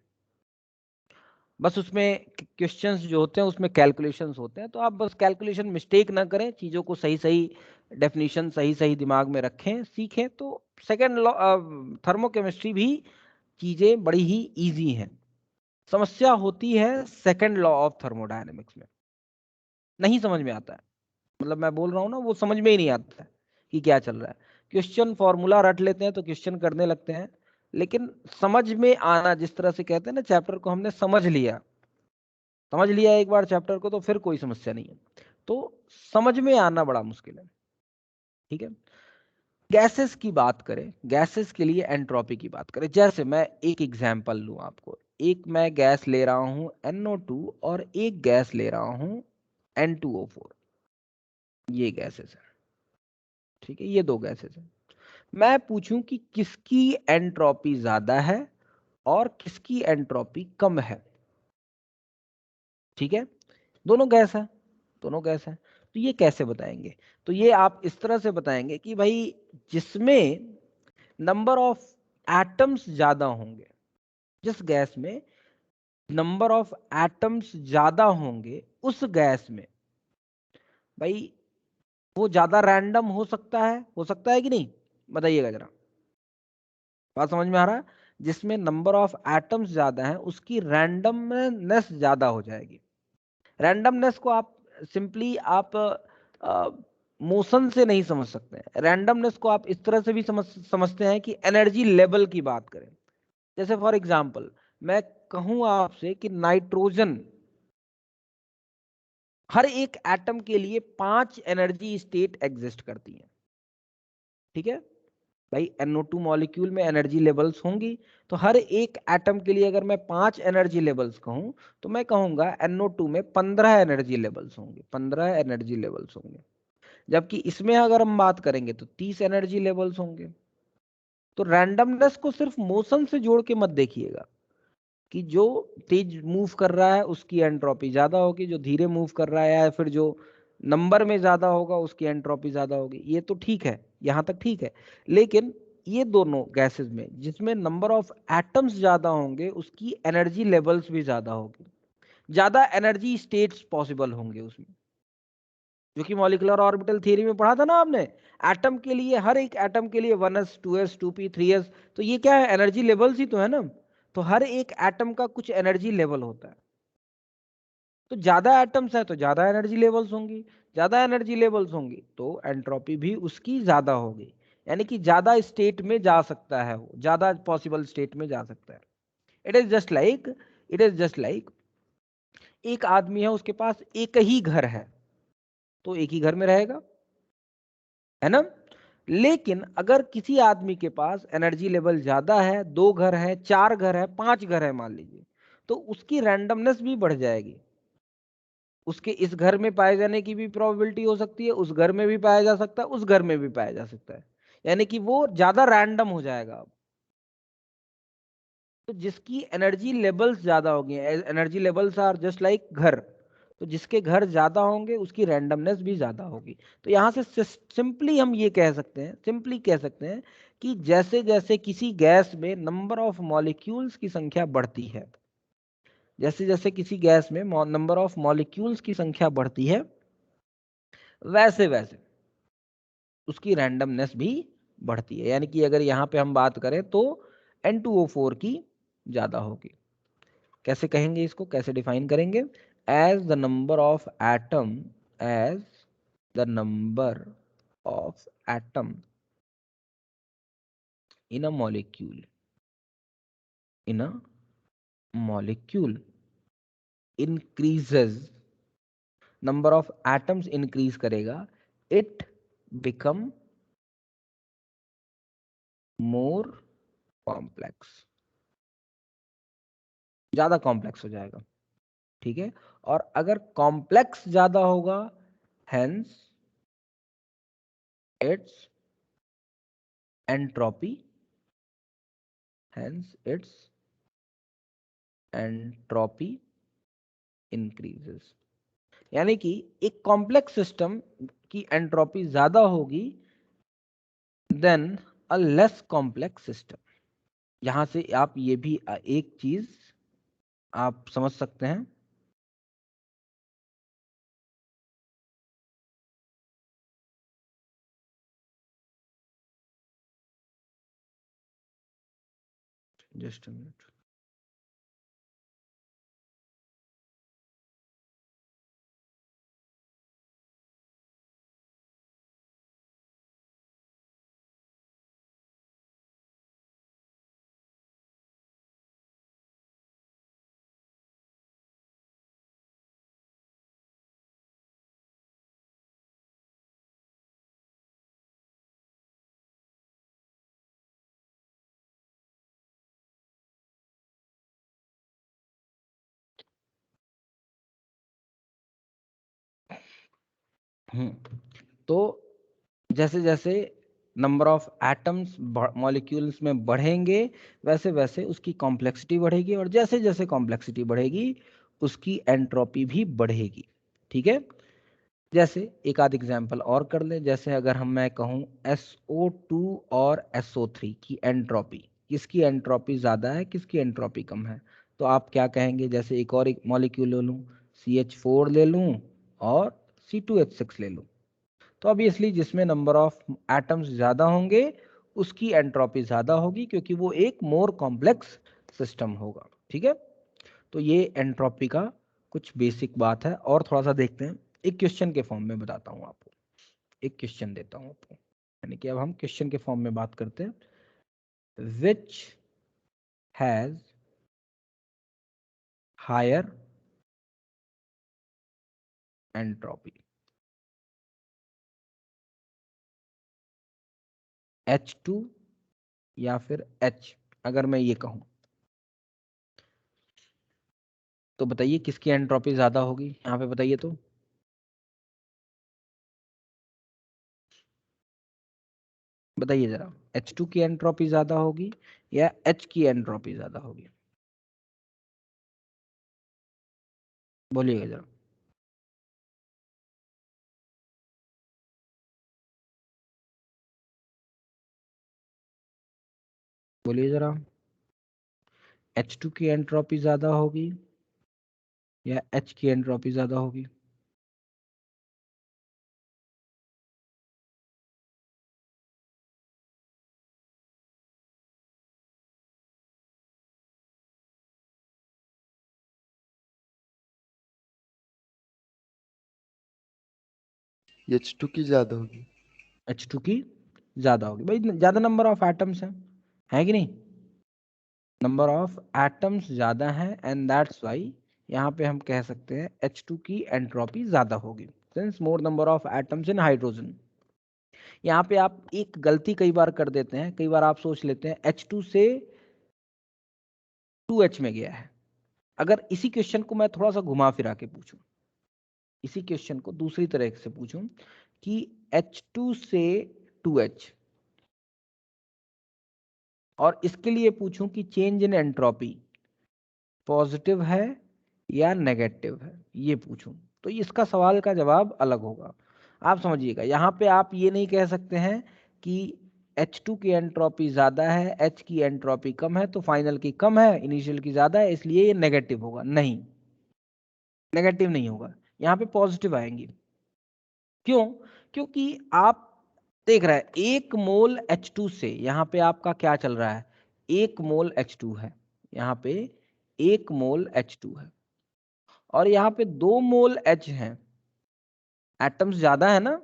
बस उसमें क्वेश्चंस जो होते हैं उसमें कैलकुलेशंस होते हैं, तो आप बस कैलकुलेशन मिस्टेक ना करें, चीज़ों को सही सही डेफिनेशन सही सही दिमाग में रखें, सीखें, तो सेकंड लॉ थर्मोकेमिस्ट्री भी चीज़ें बड़ी ही ईजी हैं। समस्या होती है सेकंड लॉ ऑफ थर्मोडायनेमिक्स में, नहीं समझ में आता है, मतलब मैं बोल रहा हूँ ना, वो समझ में ही नहीं आता है कि क्या चल रहा है। क्वेश्चन फॉर्मूला रट लेते हैं तो क्वेश्चन करने लगते हैं, लेकिन समझ में आना, जिस तरह से कहते हैं ना, चैप्टर को हमने समझ लिया एक बार चैप्टर को तो फिर कोई समस्या नहीं है, तो समझ में आना बड़ा मुश्किल है। ठीक है, गैसेस की बात करें, गैसेस के लिए एंट्रोपी की बात करें, जैसे मैं एक एग्जांपल लूं आपको, एक मैं गैस ले रहा हूं NO2 और एक गैस ले रहा हूं N2O4, ये गैसेस है। ठीक है, ये दो गैसेस है। मैं पूछूं कि किसकी एंट्रोपी ज्यादा है और किसकी एंट्रोपी कम है। ठीक है, दोनों गैस है, दोनों गैस है। तो ये कैसे बताएंगे? तो ये आप इस तरह से बताएंगे कि भाई जिसमें नंबर ऑफ एटम्स ज्यादा होंगे, जिस गैस में नंबर ऑफ एटम्स ज्यादा होंगे उस गैस में भाई वो ज्यादा रैंडम हो सकता है कि नहीं? बताइएगा जरा, बात समझ में आ रहा है? जिसमें नंबर ऑफ एटम्स ज्यादा है उसकी रैंडमनेस ज्यादा हो जाएगी। रैंडमनेस को आप सिंपली आप मोशन से नहीं समझ सकते हैं। रैंडमनेस को आप इस तरह से भी समझते हैं कि एनर्जी लेवल की बात करें। जैसे फॉर एग्जांपल मैं कहूं आपसे कि नाइट्रोजन, हर एक एटम के लिए 5 एनर्जी स्टेट एग्जिस्ट करती हैं, ठीक है भाई। NO2 मॉलिक्यूल में एनर्जी लेवल्स होंगी, तो हर एक एटम के लिए अगर मैं 5 एनर्जी लेवल्स कहूं तो मैं कहूंगा NO2 में 15 एनर्जी लेवल्स होंगे, 15 एनर्जी लेवल्स होंगे। जबकि इसमें अगर हम बात करेंगे तो 30 एनर्जी लेवल्स होंगे। तो रैंडमनेस को सिर्फ मोशन से जोड़ के मत देखिएगा कि जो तेज मूव कर रहा है उसकी एंट्रोपी ज्यादा होगी, जो धीरे मूव कर रहा है या फिर जो नंबर में ज्यादा होगा उसकी एंट्रोपी ज्यादा होगी। ये तो ठीक है, यहां तक ठीक है। लेकिन ये दोनों गैसेस में जिसमें नंबर ऑफ एटम्स ज्यादा होंगे उसकी एनर्जी लेवल्स भी ज्यादा होगी, ज्यादा एनर्जी स्टेट्स पॉसिबल होंगे उसमें, जो कि मॉलिक्यूलर ऑर्बिटल थ्योरी में पढ़ा था ना आपने। एटम के लिए, हर एक एटम के लिए 1s 2s 2p 3s, तो ये क्या है? एनर्जी लेवल्स ही तो है ना। तो हर एक एटम का कुछ एनर्जी लेवल होता है। तो ज्यादा एटम्स है तो ज्यादा एनर्जी लेवल्स होंगी, ज्यादा एनर्जी लेवल्स होंगी तो एंट्रोपी भी उसकी ज्यादा होगी, यानी कि ज्यादा स्टेट में जा सकता है, वो ज्यादा पॉसिबल स्टेट में जा सकता है। इट इज जस्ट लाइक एक आदमी है, उसके पास एक ही घर है, तो एक ही घर में रहेगा, है ना। लेकिन अगर किसी आदमी के पास एनर्जी लेवल ज्यादा है, 2 घर है, 4 घर है, 5 घर है मान लीजिए, तो उसकी रैंडमनेस भी बढ़ जाएगी। उसके इस घर में पाए जाने की भी प्रोबेबिलिटी हो सकती है, उस घर में भी पाया जा सकता है, उस घर में भी पाया जा सकता है, यानी कि वो ज्यादा रैंडम हो जाएगा अब। तो जिसकी एनर्जी लेवल्स ज्यादा होगी, energy levels are just like घर, तो जिसके घर ज्यादा होंगे उसकी रैंडमनेस भी ज्यादा होगी। तो यहां से सिंपली हम ये कह सकते हैं कि जैसे जैसे किसी गैस में नंबर ऑफ मॉलिक्यूल्स की संख्या बढ़ती है, जैसे जैसे किसी गैस में नंबर ऑफ मॉलिक्यूल्स की संख्या बढ़ती है, वैसे वैसे उसकी रैंडमनेस भी बढ़ती है। यानी कि अगर यहाँ पे हम बात करें तो N2O4 की ज्यादा होगी। कैसे कहेंगे इसको, कैसे डिफाइन करेंगे? As the number of atom, as the number of atom in a molecule increases, number of atoms increase करेगा, इट बिकम मोर कॉम्प्लेक्स, ज्यादा कॉम्प्लेक्स हो जाएगा, ठीक है। और अगर कॉम्प्लेक्स ज्यादा होगा, hence its entropy, hence its entropy increases. यानी कि एक कॉम्प्लेक्स सिस्टम की एंट्रोपी ज्यादा होगी than a less complex system. यहां से आप ये भी एक चीज आप समझ सकते हैं, जस्ट अ मिनट। तो जैसे जैसे नंबर ऑफ एटम्स मॉलिक्यूल्स में बढ़ेंगे वैसे वैसे उसकी कॉम्प्लेक्सिटी बढ़ेगी, और जैसे जैसे कॉम्प्लेक्सिटी बढ़ेगी उसकी एंट्रोपी भी बढ़ेगी, ठीक है। जैसे एक आध एग्जाम्पल और कर ले, जैसे अगर मैं कहूँ SO2 और SO3 की एंट्रोपी, किसकी एंट्रोपी ज़्यादा है, किसकी एंट्रोपी कम है, तो आप क्या कहेंगे? जैसे एक और एक मॉलिक्यूल ले लूँ, CH4 ले लूँ और C2H6 ले लूँ, तो ऑब्वियसली जिसमें नंबर ऑफ एटम्स ज़्यादा होंगे उसकी एंट्रोपी ज़्यादा होगी, क्योंकि वो एक मोर कॉम्प्लेक्स सिस्टम होगा। ठीक है, तो ये एंट्रोपी का कुछ बेसिक बात है। और थोड़ा सा देखते हैं, एक क्वेश्चन के फॉर्म में बताता हूँ आपको, एक क्वेश्चन देता हूँ आपको, यानी कि अब हम क्वेश्चन के फॉर्म में बात करते हैं। Which has higher entropy, H2 या फिर H? अगर मैं ये कहूँ तो बताइए किसकी एंट्रोपी ज्यादा होगी, यहाँ पे बताइए तो। बताइए जरा, H2 की एंट्रोपी ज्यादा होगी या H की एंट्रोपी ज्यादा होगी? बोलिएगा जरा। बोलिए जरा, H2 की एंट्रोपी ज्यादा होगी या H की एंट्रोपी ज्यादा होगी? H2 की ज्यादा होगी। H2 की ज्यादा होगी भाई, ज्यादा नंबर ऑफ एटम्स है कि नहीं? नंबर ऑफ एटम्स ज्यादा है एंड दैट्स व्हाई यहाँ पे हम कह सकते हैं H2 की एंट्रोपी ज्यादा होगी, since more number of atoms in hydrogen. यहाँ पे आप एक गलती कई बार कर देते हैं, कई बार आप सोच लेते हैं H2 से 2H में गया है। अगर इसी क्वेश्चन को मैं थोड़ा सा घुमा फिरा के पूछूं, इसी क्वेश्चन को दूसरी तरह से पूछूं कि H2 से 2H, और इसके लिए पूछूं कि चेंज इन एंट्रोपी पॉजिटिव है या नेगेटिव है, ये पूछूं, तो इसका सवाल का जवाब अलग होगा। आप समझिएगा, यहाँ पे आप ये नहीं कह सकते हैं कि H2 की एंट्रोपी ज़्यादा है, H की एंट्रोपी कम है, तो फाइनल की कम है, इनिशियल की ज़्यादा है, इसलिए ये नेगेटिव होगा। नहीं, नेगेटिव नहीं होगा, यहाँ पे पॉजिटिव आएंगी। क्यों? क्योंकि आप देख रहे हैं एक मोल H2 से, यहाँ पे आपका क्या चल रहा है, एक मोल H2 है, यहाँ पे एक मोल H2 है, और यहाँ पे 2 मोल H हैं, एटम्स ज्यादा है ना,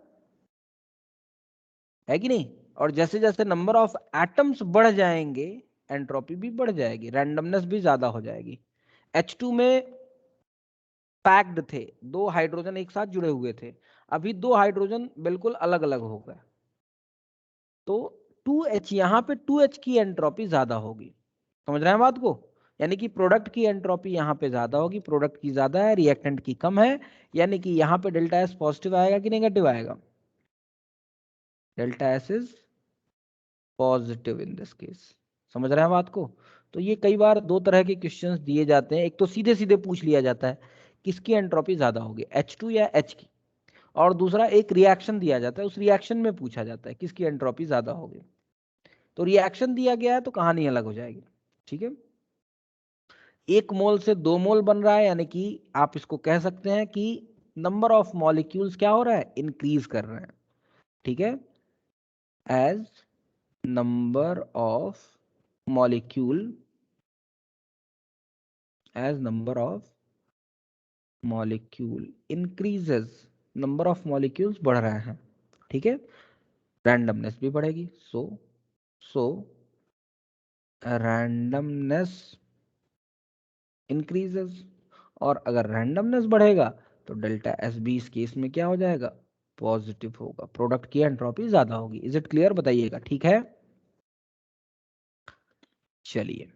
है कि नहीं? और जैसे जैसे नंबर ऑफ एटम्स बढ़ जाएंगे एंट्रोपी भी बढ़ जाएगी, रैंडमनेस भी ज्यादा हो जाएगी। H2 में पैक्ड थे, 2 हाइड्रोजन एक साथ जुड़े हुए थे, अभी 2 हाइड्रोजन बिल्कुल अलग अलग हो गए, तो 2H, यहाँ पे 2H की एंट्रोपी ज्यादा होगी। समझ रहे हैं बात को? यानी कि प्रोडक्ट की एंट्रोपी यहाँ पे ज्यादा होगी, प्रोडक्ट की ज्यादा है, रिएक्टेंट की कम है, यानी कि यहाँ पे डेल्टा एस पॉजिटिव आएगा कि नेगेटिव आएगा? Delta S is positive in this case. समझ रहे हैं बात को? तो ये कई बार दो तरह के क्वेश्चंस दिए जाते हैं, एक तो सीधे सीधे पूछ लिया जाता है किसकी एंट्रोपी ज्यादा होगी, H2 या H की, और दूसरा एक रिएक्शन दिया जाता है, उस रिएक्शन में पूछा जाता है किसकी एंट्रोपी ज्यादा होगी। तो रिएक्शन दिया गया है तो कहानी अलग हो जाएगी। ठीक है, 1 मोल से 2 मोल बन रहा है, यानी कि आप इसको कह सकते हैं कि नंबर ऑफ मॉलिक्यूल्स क्या हो रहा है, इंक्रीज कर रहे हैं। ठीक है, as number of molecule, as number of molecule increases, number of molecules बढ़ रहे हैं। ठीक है, रैंडमनेस भी बढ़ेगी, सो रैंडमनेस इंक्रीजेस, और अगर रैंडमनेस बढ़ेगा तो डेल्टा एस बी इस केस में क्या हो जाएगा, पॉजिटिव होगा, प्रोडक्ट की एंट्रोपी ज्यादा होगी। Is it clear? बताइएगा। ठीक है, चलिए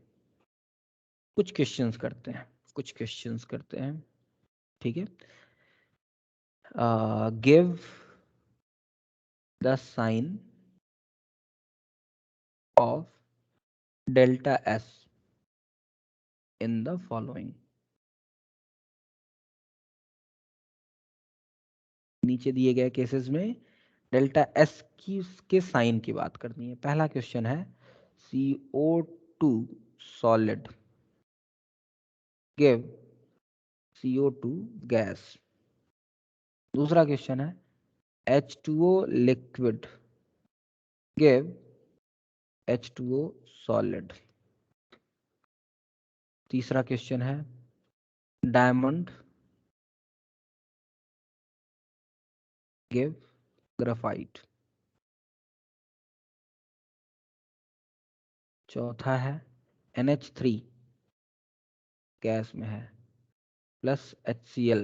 कुछ क्वेश्चंस करते हैं, कुछ क्वेश्चंस करते हैं। ठीक है, give the sign of delta S in the following. नीचे दिए गए केसेस में डेल्टा एस की के साइन की बात करनी है। पहला क्वेश्चन है CO2 solid give CO2 gas. दूसरा क्वेश्चन है H2O liquid give H2O solid. तीसरा क्वेश्चन है डायमंड गिव ग्राफाइट। चौथा है NH3 गैस में है प्लस HCl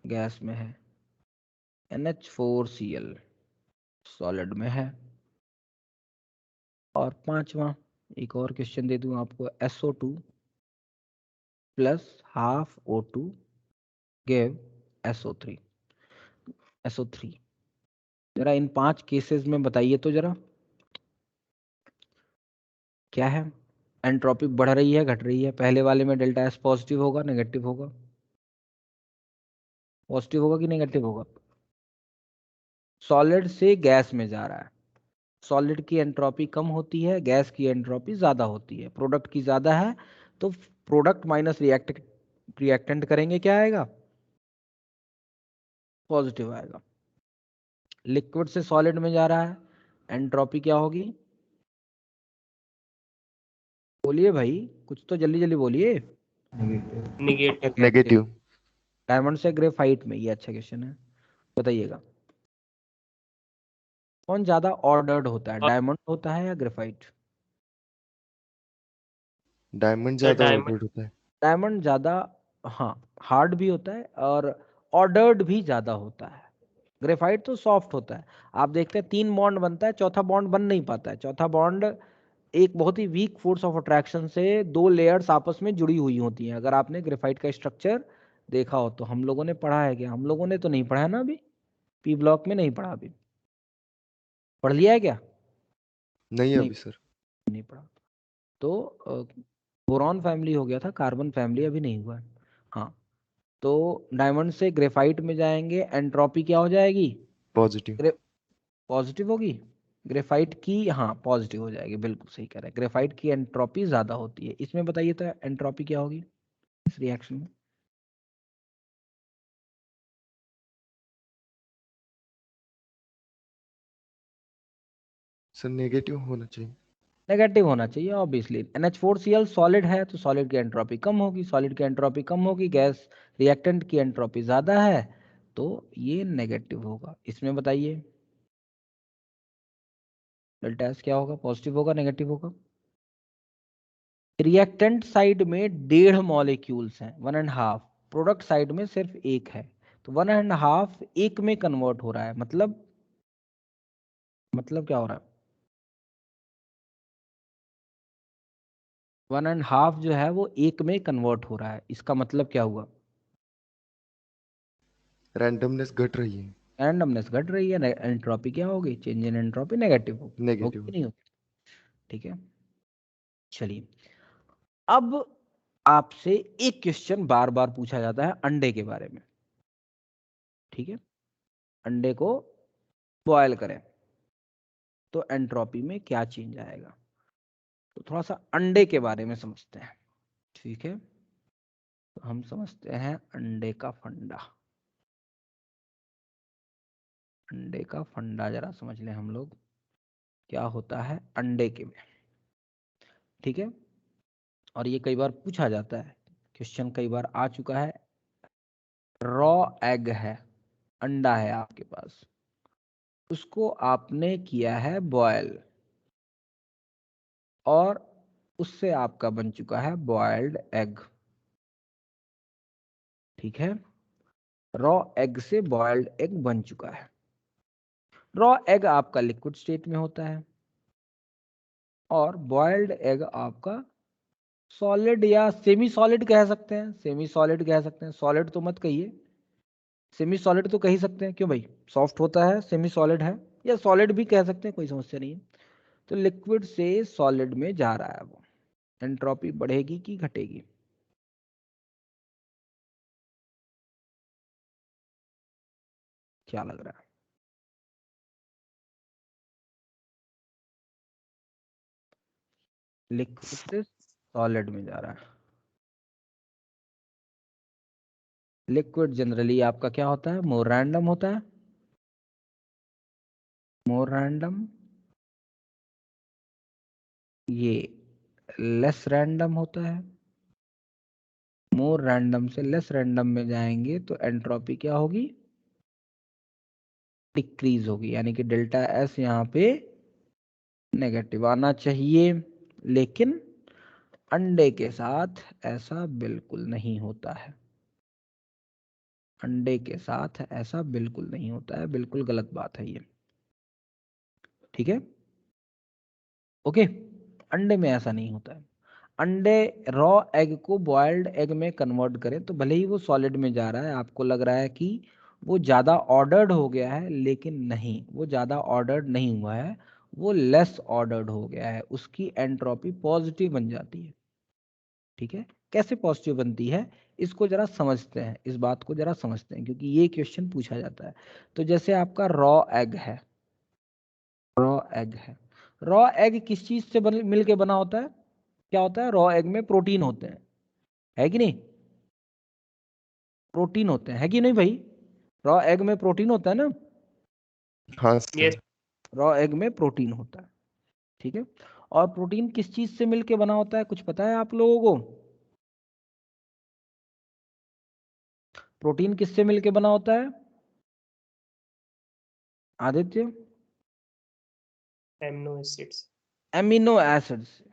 गैस में है, NH4Cl सॉलिड में है। और पांचवा एक और क्वेश्चन दे दूं आपको, SO2 plus half O2 give SO3। जरा इन 5 केसेस में बताइए तो जरा क्या है, एंट्रोपी बढ़ रही है घट रही है? पहले वाले में डेल्टा एस पॉजिटिव होगा नेगेटिव होगा? पॉजिटिव होगा कि नेगेटिव होगा? सॉलिड से गैस में जा रहा है, सॉलिड की एंट्रोपी कम होती है, गैस की एंट्रोपी ज्यादा होती है। प्रोडक्ट की ज्यादा है तो प्रोडक्ट माइनस रिएक्टेंट करेंगे, क्या आएगा? पॉजिटिव आएगा। लिक्विड से सॉलिड में जा रहा है, एंट्रोपी क्या होगी? बोलिए भाई, कुछ तो जल्दी जल्दी बोलिए। नेगेटिव। नेगेटिव। डायमंड से ग्रेफाइट में, ये अच्छा क्वेश्चन है, बताइएगा कौन ज्यादा ऑर्डर्ड होता है, डायमंड होता है या ग्रेफाइट? डायमंड सर ज्यादा डायमंड। ऑर्डर्ड होता है। डायमंड ज्यादा, हाँ, हार्ड भी होता है और ऑर्डर्ड भी ज्यादा होता है। ग्रेफाइट तो सॉफ्ट होता है। आप देखते हैं 3 बॉन्ड बनता है, चौथा बॉन्ड बन नहीं पाता है। चौथा बॉन्ड एक बहुत ही वीक फोर्स ऑफ अट्रैक्शन से 2 लेयर्स आपस में जुड़ी हुई होती हैं। अगर आपने ग्रेफाइट का स्ट्रक्चर देखा हो तो, हम लोगों ने पढ़ा है क्या? हम लोगों ने तो नहीं पढ़ा है ना, अभी पी ब्लॉक में नहीं पढ़ा, अभी पढ़ लिया है क्या? नहीं नहीं, अभी सर। नहीं पढ़ा। तो बोरॉन फैमिली हो गया था, कार्बन फैमिली अभी नहीं हुआ है। हाँ, तो डायमंड से ग्रेफाइट में जाएंगे, एंट्रोपी क्या हो जाएगी? पॉजिटिव। पॉजिटिव होगी। ग्रेफाइट की, हाँ, पॉजिटिव हो जाएगी, बिल्कुल सही कह रहे हैं। ग्रेफाइट की एंट्रोपी ज्यादा होती है। इसमें बताइए तो एंट्रोपी क्या होगी इस रिएक्शन में? सर नेगेटिव होना चाहिए। नेगेटिव होना चाहिए ऑब्वियसली। NH4Cl सॉलिड है तो सॉलिड की एंट्रोपी कम होगी, सॉलिड की एंट्रोपी कम होगी, गैस रिएक्टेंट की एंट्रोपी ज्यादा है, तो ये नेगेटिव होगा। इसमें बताइए डेल्टा एस क्या होगा, पॉजिटिव होगा नेगेटिव होगा? रिएक्टेंट साइड में 1.5 मॉलिक्यूल्स हैं, 1.5। प्रोडक्ट साइड में सिर्फ एक है, तो 1.5 एक में कन्वर्ट हो रहा है। मतलब क्या हो रहा है? 1.5 जो है वो एक में कन्वर्ट हो रहा है, इसका मतलब क्या हुआ? रैंडमनेस घट रही है। रैंडमनेस घट रही है, एंट्रोपी क्या होगी? चेंज इन एंट्रोपी नेगेटिव होगी। नेगेटिव। होगी नहीं होगी? ठीक है, चलिए। अब आपसे एक क्वेश्चन बार बार पूछा जाता है अंडे के बारे में, ठीक है? अंडे को बॉयल करें तो एंट्रोपी में क्या चेंज आएगा? तो थोड़ा सा अंडे के बारे में समझते हैं, ठीक है? तो हम समझते हैं अंडे का फंडा। अंडे का फंडा जरा समझ लें हम लोग, क्या होता है अंडे के में, ठीक है? और ये कई बार पूछा जाता है, क्वेश्चन कई बार आ चुका है। रॉ एग है, अंडा है आपके पास, उसको आपने किया है बॉयल और उससे आपका बन चुका है बॉयल्ड एग, ठीक है? रॉ एग से बॉयल्ड एग बन चुका है। रॉ एग आपका लिक्विड स्टेट में होता है और बॉयल्ड एग आपका सॉलिड या सेमी सॉलिड कह सकते हैं, सेमी सॉलिड कह सकते हैं, सॉलिड तो मत कहिए, सेमी सॉलिड तो कह ही सकते हैं, क्यों भाई? सॉफ्ट होता है, सेमी सॉलिड है, या सॉलिड भी कह सकते हैं, कोई समस्या नहीं है। तो लिक्विड से सॉलिड में जा रहा है वो, एंट्रोपी बढ़ेगी कि घटेगी? क्या लग रहा है? लिक्विड से सॉलिड में जा रहा है। लिक्विड जनरली आपका क्या होता है? मोर रैंडम होता है, मोर रैंडम। ये लेस रैंडम होता है। मोर रैंडम से लेस रैंडम में जाएंगे तो एंट्रोपी क्या होगी? डिक्रीज होगी, यानी कि डेल्टा एस यहाँ पे नेगेटिव आना चाहिए। लेकिन अंडे के साथ ऐसा बिल्कुल नहीं होता है। अंडे के साथ ऐसा बिल्कुल नहीं होता है, बिल्कुल गलत बात है ये। ठीक है, ओके। अंडे में ऐसा नहीं होता है। अंडे रॉ एग को बॉइल्ड एग में कन्वर्ट करें तो भले ही वो सॉलिड में जा रहा है, आपको लग रहा है कि वो ज़्यादा ऑर्डर्ड हो गया है, लेकिन नहीं, वो ज़्यादा ऑर्डर्ड नहीं हुआ है, वो लेस ऑर्डर्ड हो गया है। उसकी एंट्रोपी पॉजिटिव बन जाती है। ठीक है, कैसे पॉजिटिव बनती है इसको जरा समझते हैं, इस बात को जरा समझते हैं, क्योंकि ये क्वेश्चन पूछा जाता है। तो जैसे आपका रॉ एग है, रॉ एग है, रॉ एग किस चीज से मिल के बना होता है? क्या होता है? रॉ एग में प्रोटीन होते हैं, है कि नहीं? प्रोटीन होते हैं, है कि नहीं भाई? रॉ एग में प्रोटीन होता है ना? हाँ सर। यस रॉ एग में प्रोटीन होता है। ठीक है, और प्रोटीन किस चीज से मिलके बना होता है, कुछ पता है आप लोगों को? प्रोटीन किससे मिलके बना होता है Aditya? Amino acids. Amino acid से।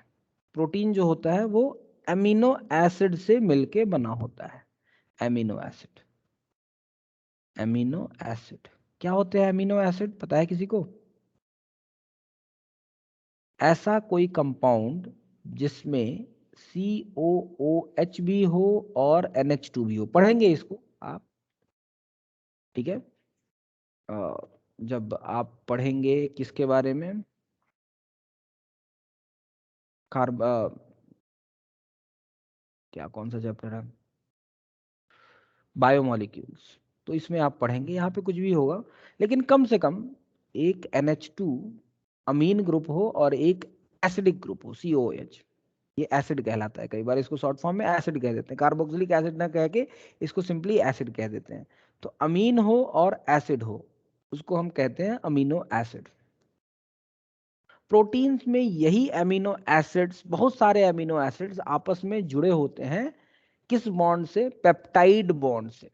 प्रोटीन जो होता है वो एमिनो एसिड से मिलके बना होता है। एमिनो एसिड, एमिनो एसिड क्या होते हैं? एमिनो एसिड पता है किसी को? ऐसा कोई कंपाउंड जिसमें COOH भी हो और NH2 भी हो। पढ़ेंगे इसको आप, ठीक है? जब आप पढ़ेंगे किसके बारे में? कार्ब क्या, कौन सा चैप्टर है? बायोमोलिक्यूल्स। तो इसमें आप पढ़ेंगे, यहाँ पे कुछ भी होगा, लेकिन कम से कम एक NH2 अमीन ग्रुप हो और एक एसिडिक ग्रुप हो, COOH। ये एसिड कहलाता है, कई बार इसको शॉर्ट फॉर्म में एसिड कह देते हैं, कार्बोक्सिलिक एसिड ना कह के इसको सिंपली एसिड कह देते हैं। तो अमीन हो और एसिड हो, उसको हम कहते हैं अमीनो एसिड। प्रोटीन्स में यही अमीनो एसिड्स, बहुत सारे अमीनो एसिड्स आपस में जुड़े होते हैं। किस बॉन्ड से? पेप्टाइड बॉन्ड से।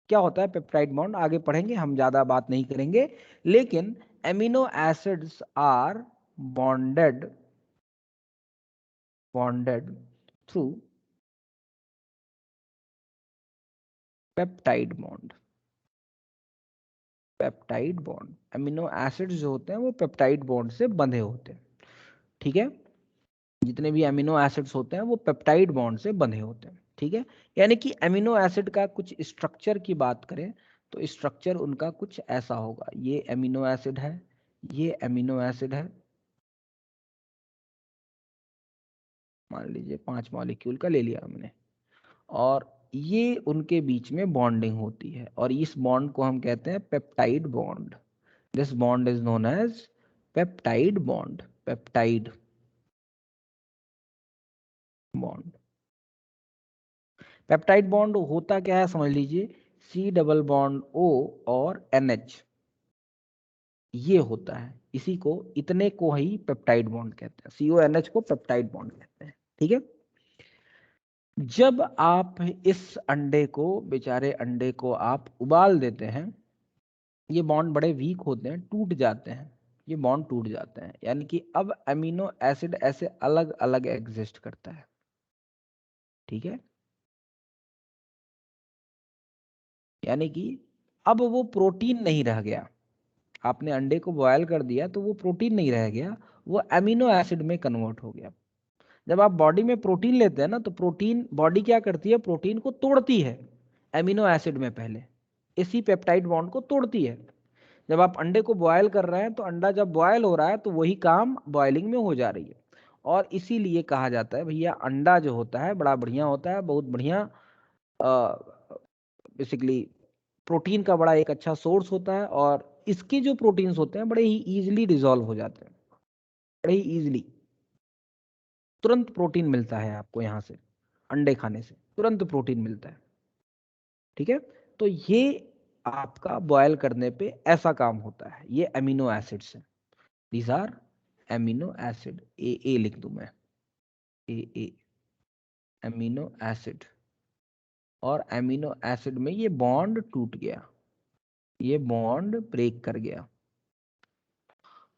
क्या होता है पेप्टाइड बॉन्ड? आगे पढ़ेंगे, हम ज्यादा बात नहीं करेंगे। लेकिन amino acids are bonded through peptide bond. Peptide bond, amino acids जो होते हैं वो पेप्टाइड बॉन्ड से बंधे होते हैं। ठीक है, जितने भी अमीनो एसिड्स होते हैं वो पेप्टाइड बॉन्ड से बंधे होते हैं। ठीक है, यानी कि अमीनो एसिड का कुछ स्ट्रक्चर की बात करें तो स्ट्रक्चर उनका कुछ ऐसा होगा। ये अमीनो एसिड है, ये अमीनो एसिड है, मान लीजिए 5 मॉलिक्यूल का ले लिया हमने, और ये उनके बीच में बॉन्डिंग होती है, और इस बॉन्ड को हम कहते हैं peptide bond. This bond is known as peptide bond. Peptide bond, peptide bond होता क्या है समझ लीजिए, C डबल बॉन्ड O और NH, ये होता है। इसी को, इतने को ही पेप्टाइड बॉन्ड कहते हैं। CONH को पेप्टाइड बॉन्ड कहते हैं। ठीक है, जब आप इस अंडे को, बेचारे अंडे को आप उबाल देते हैं, ये बॉन्ड बड़े वीक होते हैं, टूट जाते हैं, ये बॉन्ड टूट जाते हैं, यानी कि अब अमीनो एसिड ऐसे अलग अलग एग्जिस्ट करता है। ठीक है, यानी कि अब वो प्रोटीन नहीं रह गया। आपने अंडे को बॉयल कर दिया तो वो प्रोटीन नहीं रह गया, वो अमीनो एसिड में कन्वर्ट हो गया। जब आप बॉडी में प्रोटीन लेते हैं ना, तो प्रोटीन, बॉडी क्या करती है? प्रोटीन को तोड़ती है अमीनो एसिड में पहले, इसी पेप्टाइड बॉन्ड को तोड़ती है। जब आप अंडे को बॉयल कर रहे हैं तो अंडा जब बॉयल हो रहा है तो वही काम बॉयलिंग में हो जा रही है। और इसीलिए कहा जाता है भैया अंडा जो होता है बड़ा बढ़िया होता है, बहुत बढ़िया बेसिकली प्रोटीन का बड़ा एक अच्छा सोर्स होता है, और इसके जो प्रोटीन्स होते हैं बड़े ही इजीली डिसॉल्व हो जाते हैं, बड़े ही इजीली, तुरंत प्रोटीन मिलता है आपको यहाँ से, अंडे खाने से तुरंत प्रोटीन मिलता है। ठीक है, तो ये आपका बॉयल करने पे ऐसा काम होता है। ये अमीनो एसिड्स हैं, दीज आर अमीनो एसिड, ए लिख दूं मैं, ए अमीनो एसिड। और अमीनो एसिड में ये बॉन्ड टूट गया, ये बॉन्ड ब्रेक कर गया,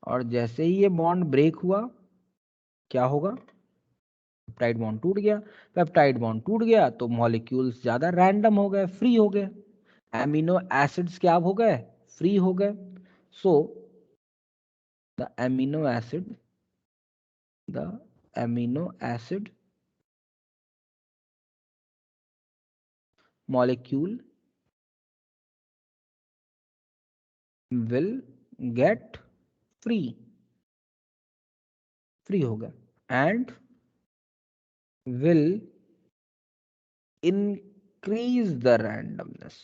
और जैसे ही ये बॉन्ड ब्रेक हुआ क्या होगा, पेप्टाइड बॉन्ड टूट गया। पेप्टाइड बॉन्ड टूट गया तो मॉलिक्यूल्स ज्यादा रैंडम हो गए, फ्री हो गए, एमिनो एसिड्स क्या हो गए, फ्री हो गए। So the amino acid molecule will get free होगा, and will increase the randomness,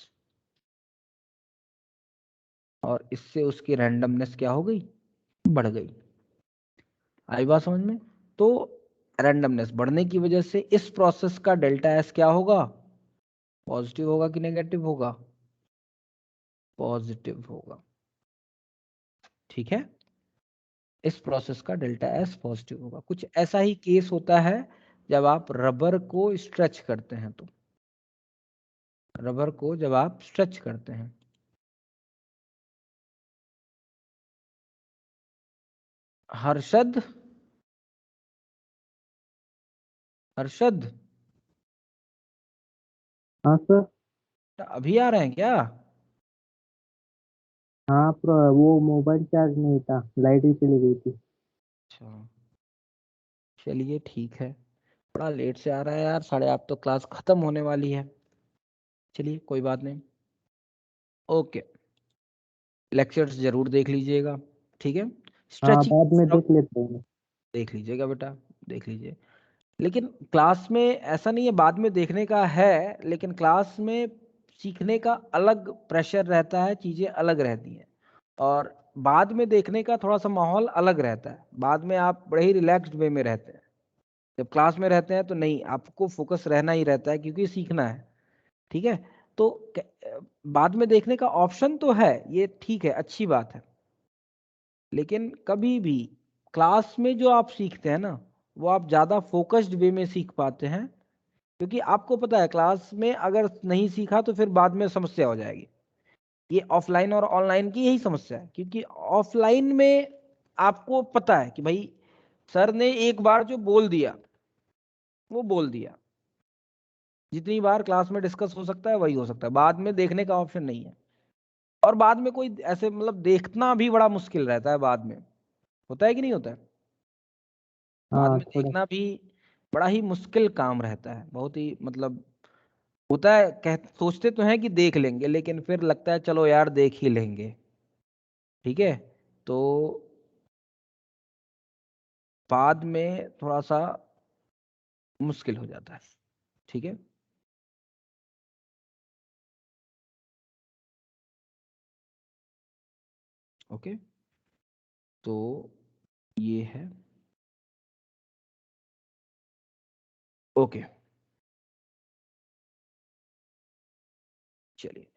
और इससे उसकी रैंडमनेस क्या हो गई, बढ़ गई। आई बात समझ में? तो रैंडमनेस बढ़ने की वजह से इस प्रोसेस का डेल्टा एस क्या होगा, पॉजिटिव होगा कि नेगेटिव होगा, पॉजिटिव होगा। ठीक है, इस प्रोसेस का डेल्टा एस पॉजिटिव होगा। कुछ ऐसा ही केस होता है जब आप रबर को स्ट्रेच करते हैं, तो रबर को जब आप स्ट्रेच करते हैं, हर्षद हर्षद हाँ सर। अभी आ रहे हैं क्या? हाँ वो मोबाइल चार्ज नहीं था, लाइट ही चली गई थी। अच्छा, चलिए ठीक है, बड़ा लेट से आ रहा है यार, 8:30 तो क्लास खत्म होने वाली है। चलिए कोई बात नहीं, ओके, लेक्चर्स जरूर देख लीजिएगा। ठीक है, हाँ स्ट्रेचिंग बाद में देख लेते हैं। देख लीजिएगा बेटा, देख लीजिए। लेकिन क्लास में ऐसा नहीं है बाद में देखने का है, लेकिन क्लास में सीखने का अलग प्रेशर रहता है, चीज़ें अलग रहती हैं, और बाद में देखने का थोड़ा सा माहौल अलग रहता है। बाद में आप बड़े ही रिलैक्स्ड वे में रहते हैं, जब क्लास में रहते हैं तो नहीं, आपको फोकस रहना ही रहता है क्योंकि सीखना है। ठीक है, तो बाद में देखने का ऑप्शन तो है, ये ठीक है, अच्छी बात है, लेकिन कभी भी क्लास में जो आप सीखते हैं ना, वो आप ज़्यादा फोकस्ड वे में सीख पाते हैं, क्योंकि आपको पता है क्लास में अगर नहीं सीखा तो फिर बाद में समस्या हो जाएगी। ये ऑफलाइन और ऑनलाइन की यही समस्या है, क्योंकि ऑफलाइन में आपको पता है कि भाई सर ने एक बार जो बोल दिया वो बोल दिया, जितनी बार क्लास में डिस्कस हो सकता है वही हो सकता है, बाद में देखने का ऑप्शन नहीं है। और बाद में कोई ऐसे मतलब देखना भी बड़ा मुश्किल रहता है, बाद में होता है कि नहीं होता है, बाद हाँ में थोड़ा। देखना भी बड़ा ही मुश्किल काम रहता है, बहुत ही मतलब होता है, सोचते तो हैं कि देख लेंगे, लेकिन फिर लगता है चलो यार देख ही लेंगे। ठीक है, तो बाद में थोड़ा सा मुश्किल हो जाता है। ठीक है, ओके, तो ये है, ओके। चलिए,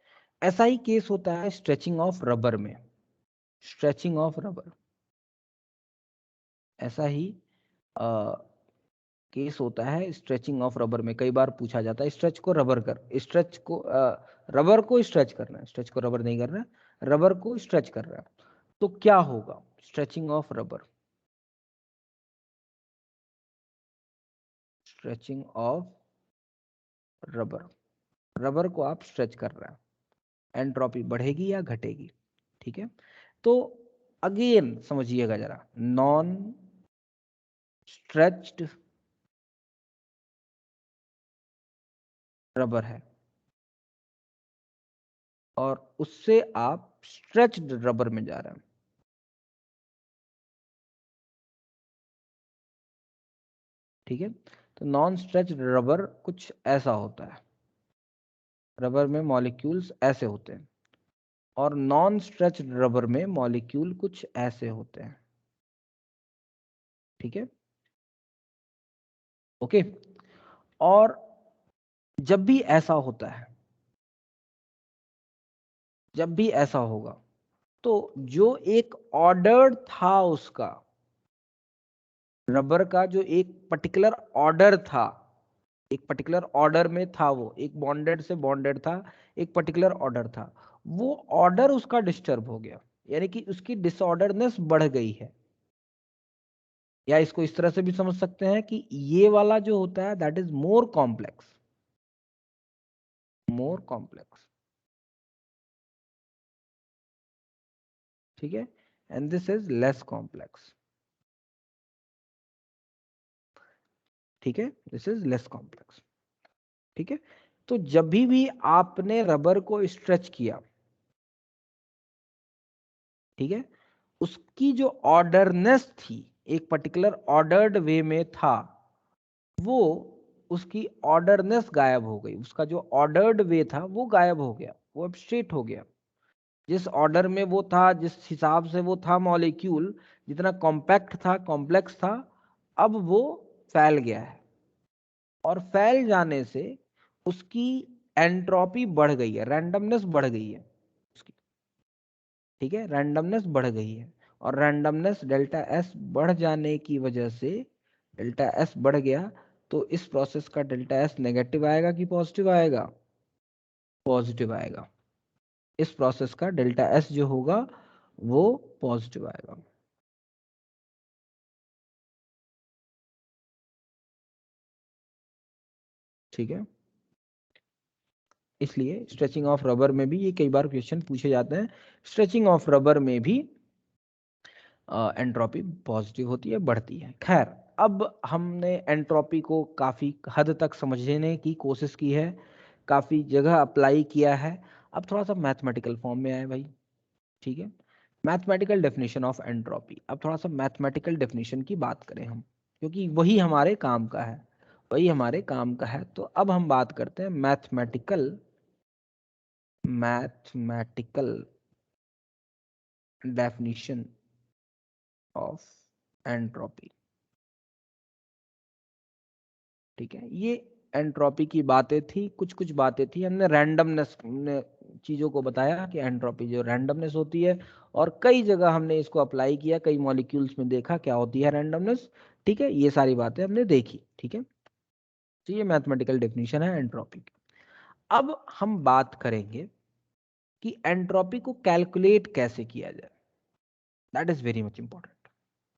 ऐसा ही केस होता है स्ट्रेचिंग ऑफ रबर में, स्ट्रेचिंग ऑफ रबर ऐसा ही केस होता है स्ट्रेचिंग ऑफ रबर में। कई बार पूछा जाता है स्ट्रेच को रबर कर, स्ट्रेच को रबर को स्ट्रेच करना है, स्ट्रेच को रबर नहीं करना है, रबर को स्ट्रेच कर रहा है, तो क्या होगा stretching of rubber, stretching of rubber, rubber को आप स्ट्रेच कर रहे हैं, एंट्रोपी बढ़ेगी या घटेगी। ठीक है, तो अगेन समझिएगा जरा, नॉन स्ट्रेच्ड रबर है और उससे आप स्ट्रेच्ड रबर में जा रहे हैं। ठीक है, तो नॉन स्ट्रेच्ड रबर कुछ ऐसा होता है, रबर में मॉलिक्यूल्स ऐसे होते हैं, और नॉन स्ट्रेच रबर में मॉलिक्यूल कुछ ऐसे होते हैं। ठीक है, ओके। और जब भी ऐसा होता है, जब भी ऐसा होगा, तो जो एक ऑर्डर था उसका, रबर का जो एक पर्टिकुलर ऑर्डर था, एक पर्टिकुलर ऑर्डर में था, वो एक बॉन्डेड से बॉन्डेड था, एक पर्टिकुलर ऑर्डर था, वो ऑर्डर उसका डिस्टर्ब हो गया, यानी कि उसकी डिसऑर्डरनेस बढ़ गई है। या इसको इस तरह से भी समझ सकते हैं कि ये वाला जो होता है that is more complex, more complex. ठीक है, and this is less complex. ठीक है, दिस इज लेस कॉम्प्लेक्स। ठीक है, तो जब भी आपने रबर को स्ट्रेच किया, ठीक है, उसकी जो ऑर्डरनेस थी, एक पर्टिकुलर ऑर्डर्ड वे में था, वो उसकी ऑर्डरनेस गायब हो गई, उसका जो ऑर्डर्ड वे था वो गायब हो गया, वो एब्स्ट्रेट हो गया। जिस ऑर्डर में वो था, जिस हिसाब से वो था मॉलिक्यूल, जितना कॉम्पैक्ट था, कॉम्प्लेक्स था, अब वो फैल गया है, और फैल जाने से उसकी एंट्रोपी बढ़ गई है, रैंडमनेस बढ़ गई है उसकी। ठीक है, रैंडमनेस बढ़ गई है, और रैंडमनेस डेल्टा एस बढ़ जाने की वजह से, डेल्टा एस बढ़ गया, तो इस प्रोसेस का डेल्टा एस नेगेटिव आएगा कि पॉजिटिव आएगा? पॉजिटिव आएगा। इस प्रोसेस का डेल्टा एस जो होगा वो पॉजिटिव आएगा। ठीक है, इसलिए स्ट्रेचिंग ऑफ रबर में भी ये कई बार क्वेश्चन पूछे जाते हैं, स्ट्रेचिंग ऑफ रबर में भी एंट्रोपी पॉजिटिव होती है, बढ़ती है। खैर, अब हमने एंट्रोपी को काफ़ी हद तक समझने की कोशिश की है, काफ़ी जगह अप्लाई किया है। अब थोड़ा सा मैथमेटिकल फॉर्म में आए भाई। ठीक है, मैथमेटिकल डेफिनेशन ऑफ एंट्रोपी। अब थोड़ा सा मैथमेटिकल डेफिनेशन की बात करें हम, क्योंकि वही हमारे काम का है, वही हमारे काम का है। तो अब हम बात करते हैं मैथमेटिकल डेफिनेशन ऑफ एंट्रोपी। ठीक है, ये एंट्रोपी की बातें थी, कुछ कुछ बातें थी, हमने रैंडमनेस चीजों को बताया कि एंट्रोपी जो रैंडमनेस होती है, और कई जगह हमने इसको अप्लाई किया, कई मॉलिक्यूल्स में देखा क्या होती है रैंडमनेस। ठीक है, ये सारी बातें हमने देखी। ठीक है, तो ये मैथमेटिकल डेफिनेशन है एंट्रोपी की। अब हम बात करेंगे कि एंट्रोपी को कैलकुलेट कैसे किया जाए, that is very much important.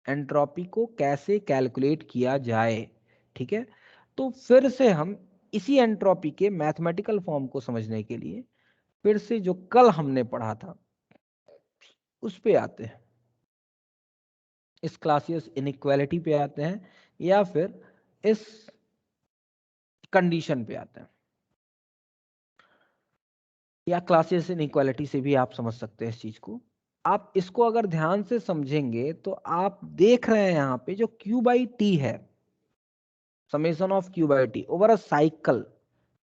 Entropy को कैसे कैलकुलेट किया जाए, ठीक है। तो फिर से हम इसी एंट्रोपी के मैथमेटिकल फॉर्म को समझने के लिए फिर से जो कल हमने पढ़ा था उस पे आते हैं, इस क्लासियस इनइक्वालिटी पे आते हैं, या फिर इस कंडीशन पे आते हैं, या क्लासियस इनइक्वालिटी से भी आप समझ सकते हैं इस चीज को। आप इसको अगर ध्यान से समझेंगे तो आप देख रहे हैं यहाँ पे जो Q बाई टी है, summation of Q by T over a cycle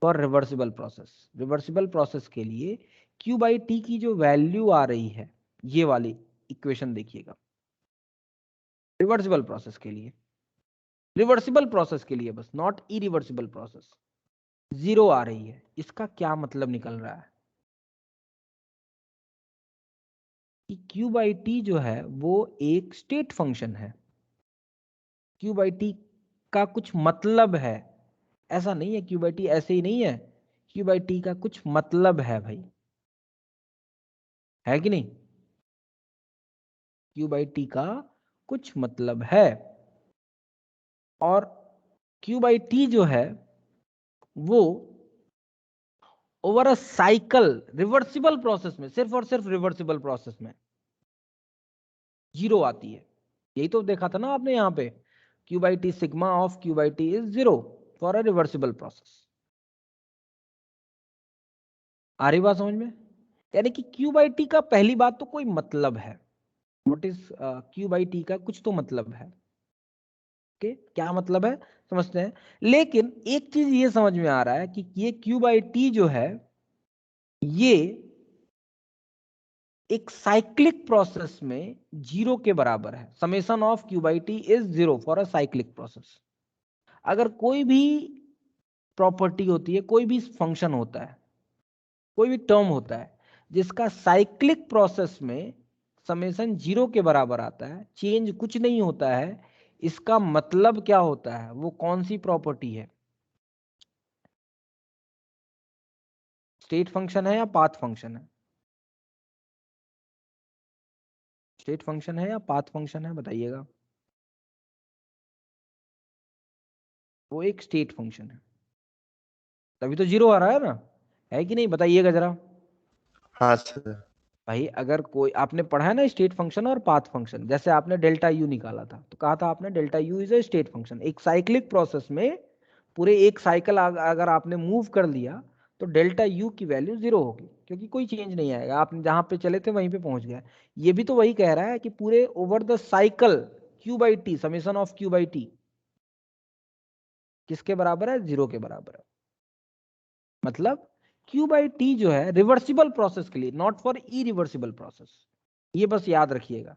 for reversible process. Reversible process के लिए Q बाई टी की जो वैल्यू आ रही है, ये वाली इक्वेशन देखिएगा, रिवर्सिबल प्रोसेस के लिए, रिवर्सिबल प्रोसेस के लिए बस, नॉट इरिवर्सिबल प्रोसेस, 0 आ रही है। इसका क्या मतलब निकल रहा है कि Q बाई टी जो है वो एक स्टेट फंक्शन है। Q बाई टी का कुछ मतलब है, ऐसा नहीं है Q बाई टी ऐसे ही नहीं है, Q बाई टी का कुछ मतलब है भाई, है कि नहीं? Q बाई टी का कुछ मतलब है, और Q बाई टी जो है वो over a cycle reversible process में, सिर्फ और सिर्फ रिवर्सिबल प्रोसेस में 0 आती है। यही तो देखा था ना आपने यहाँ पे, Q by T, sigma of Q by T is 0 for a reversible process. आ रही बात समझ में? यानी कि Q बाई टी का पहली बात तो कोई मतलब है, what is Q by T का कुछ तो मतलब है। ओके, क्या मतलब है समझते हैं। लेकिन एक चीज ये समझ में आ रहा है कि ये Q बाई टी जो है ये एक साइक्लिक प्रोसेस में जीरो के बराबर है। Summation of Q by T is zero for a cyclic process. अगर कोई भी प्रॉपर्टी होती है, कोई भी फंक्शन होता है, कोई भी टर्म होता है जिसका साइक्लिक प्रोसेस में समेशन जीरो के बराबर आता है, चेंज कुछ नहीं होता है, इसका मतलब क्या होता है? वो कौन सी प्रॉपर्टी है? स्टेट फंक्शन है या पाथ फंक्शन है? स्टेट फंक्शन है या पाथ फंक्शन है, बताइएगा। वो एक स्टेट फंक्शन है, तभी तो जीरो आ रहा है ना, है कि नहीं? बताइएगा जरा। हाँ सर। भाई अगर कोई, आपने पढ़ा है ना स्टेट फंक्शन और पाथ फंक्शन, जैसे आपने डेल्टा यू निकाला था तो कहा था आपने delta U is a state function. एक साइक्लिक प्रोसेस में पूरे एक साइकिल अगर आपने मूव कर लिया तो डेल्टा यू की वैल्यू जीरो होगी, क्योंकि कोई चेंज नहीं आएगा, आप जहां पे चले थे वहीं पे पहुंच गए। ये भी तो वही कह रहा है कि पूरे over the cycle Q by T, summation of Q by T किसके बराबर है? जीरो के बराबर है। मतलब क्यू बाई टी जो है रिवर्सिबल प्रोसेस के लिए, नॉट फॉर इरिवर्सिबल प्रोसेस, ये बस याद रखिएगा।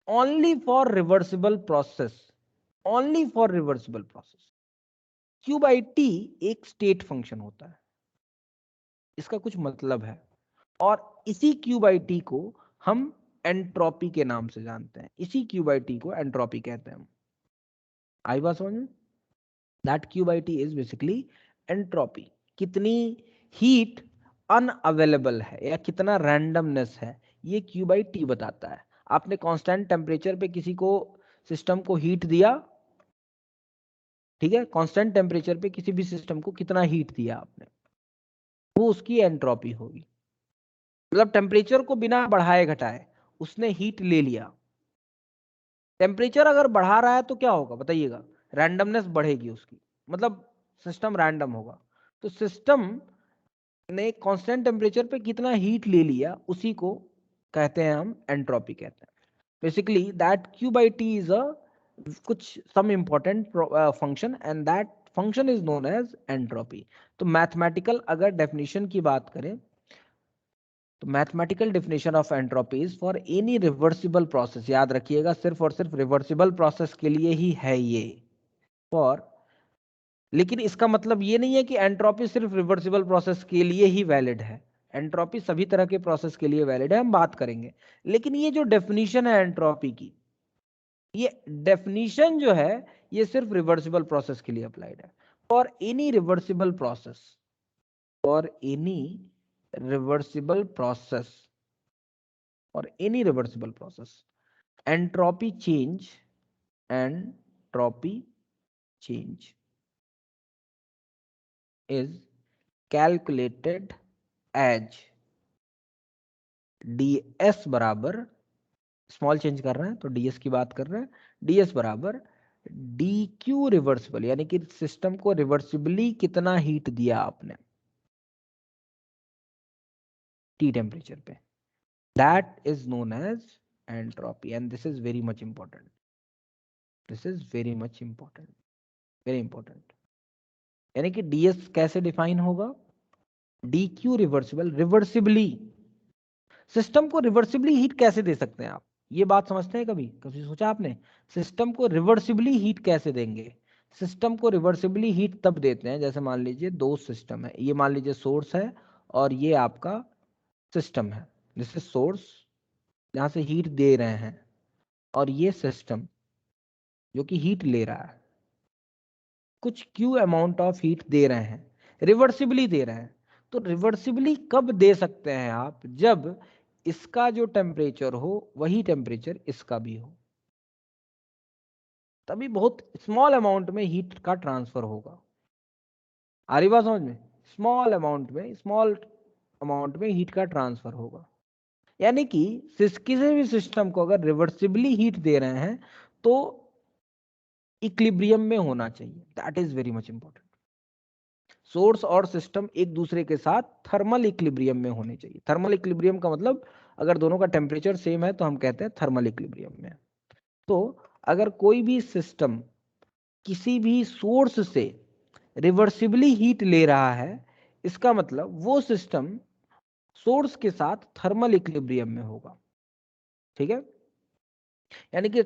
Only for reversible process, only for reversible process Q by T एक स्टेट फंक्शन होता है, इसका कुछ मतलब है। और इसी क्यू बाई टी को हम एंट्रोपी के नाम से जानते हैं, इसी क्यू बाई टी को एंट्रोपी कहते हैं। आई बात समझ में? That Q by T is basically entropy. कितनी हीट अनअवेलेबल है या कितना रैंडमनेस है, ये क्यू बाई टी बताता है। आपने कांस्टेंट टेम्परेचर पे किसी को, सिस्टम को हीट दिया, ठीक है, कांस्टेंट टेम्परेचर पे किसी भी सिस्टम को कितना हीट दिया आपने, वो उसकी एंट्रोपी होगी। मतलब टेम्परेचर को बिना बढ़ाए घटाए उसने हीट ले लिया। टेम्परेचर अगर बढ़ा रहा है तो क्या होगा बताइएगा? रैंडमनेस बढ़ेगी उसकी, मतलब सिस्टम रैंडम होगा। तो सिस्टम ने कांस्टेंट टेम्परेचर पे कितना हीट ले लिया, उसी को कहते हैं हम एंट्रोपी कहते हैं। Basically that Q by T is a कुछ some important function and that function is known as entropy. तो मैथमेटिकल अगर डेफिनेशन की बात करें तो mathematical definition of entropy is for any reversible process, याद रखिएगा सिर्फ और सिर्फ रिवर्सिबल प्रोसेस के लिए ही है ये, फॉर। लेकिन इसका मतलब ये नहीं है कि एंट्रोपी सिर्फ रिवर्सिबल प्रोसेस के लिए ही वैलिड है। एंट्रोपी सभी तरह के प्रोसेस के लिए वैलिड है, हम बात करेंगे। लेकिन ये जो डेफिनेशन है एंट्रोपी की, ये डेफिनेशन जो है ये सिर्फ रिवर्सिबल प्रोसेस के लिए अप्लाइड है। For any reversible process, for any reversible process, और any reversible process entropy change, entropy change is calculated as ds बराबर, स्मॉल चेंज कर रहे हैं तो ds की बात कर रहे हैं, ds बराबर dq रिवर्सिबल, यानी कि सिस्टम को रिवर्सिबली कितना हीट दिया आपने t टेम्परेचर पे, that is known as entropy. And this is very much important, this is very much important, very important. यानी कि ds कैसे डिफाइन होगा? dq रिवर्सिबल, रिवर्सिबली सिस्टम को रिवर्सिबली हीट कैसे दे सकते हैं आप? ये बात समझते हैं? कभी कभी सोचा आपने सिस्टम को रिवर्सिबली हीट कैसे देंगे? सिस्टम को रिवर्सिबली हीट तब देते हैं, जैसे मान लीजिए दो सिस्टम है, ये मान लीजिए सोर्स है और ये आपका सिस्टम है। दिस इज सोर्स जहां से हीट दे रहे हैं, और ये सिस्टम जो कि हीट ले रहा है, कुछ क्यू अमाउंट ऑफ हीट दे रहे हैं, रिवर्सिबली दे रहे हैं। तो रिवर्सिबली कब दे सकते हैं आप? जब इसका जो टेम्परेचर हो वही टेम्परेचर इसका भी हो, तभी बहुत स्मॉल अमाउंट में हीट का ट्रांसफर होगा। आ रही बात समझ में? स्मॉल अमाउंट में, स्मॉल अमाउंट में हीट का ट्रांसफर होगा। यानी कि किसी भी सिस्टम को अगर रिवर्सिबली हीट दे रहे हैं तो इक्विलिब्रियम में होना चाहिए, that is very much important. Source और सिस्टम एक दूसरे के साथ थर्मल इक्विलिब्रियम में होने चाहिए। थर्मल इक्विलिब्रियम का मतलब अगर दोनों का टेम्परेचर सेम है तो हम कहते हैं थर्मल इक्विलिब्रियम में। तो अगर कोई भी सिस्टम किसी भी सोर्स से रिवर्सिबली हीट ले रहा है, इसका मतलब वो सिस्टम सोर्स के साथ थर्मल इक्विलिब्रियम में होगा। ठीक है, यानी कि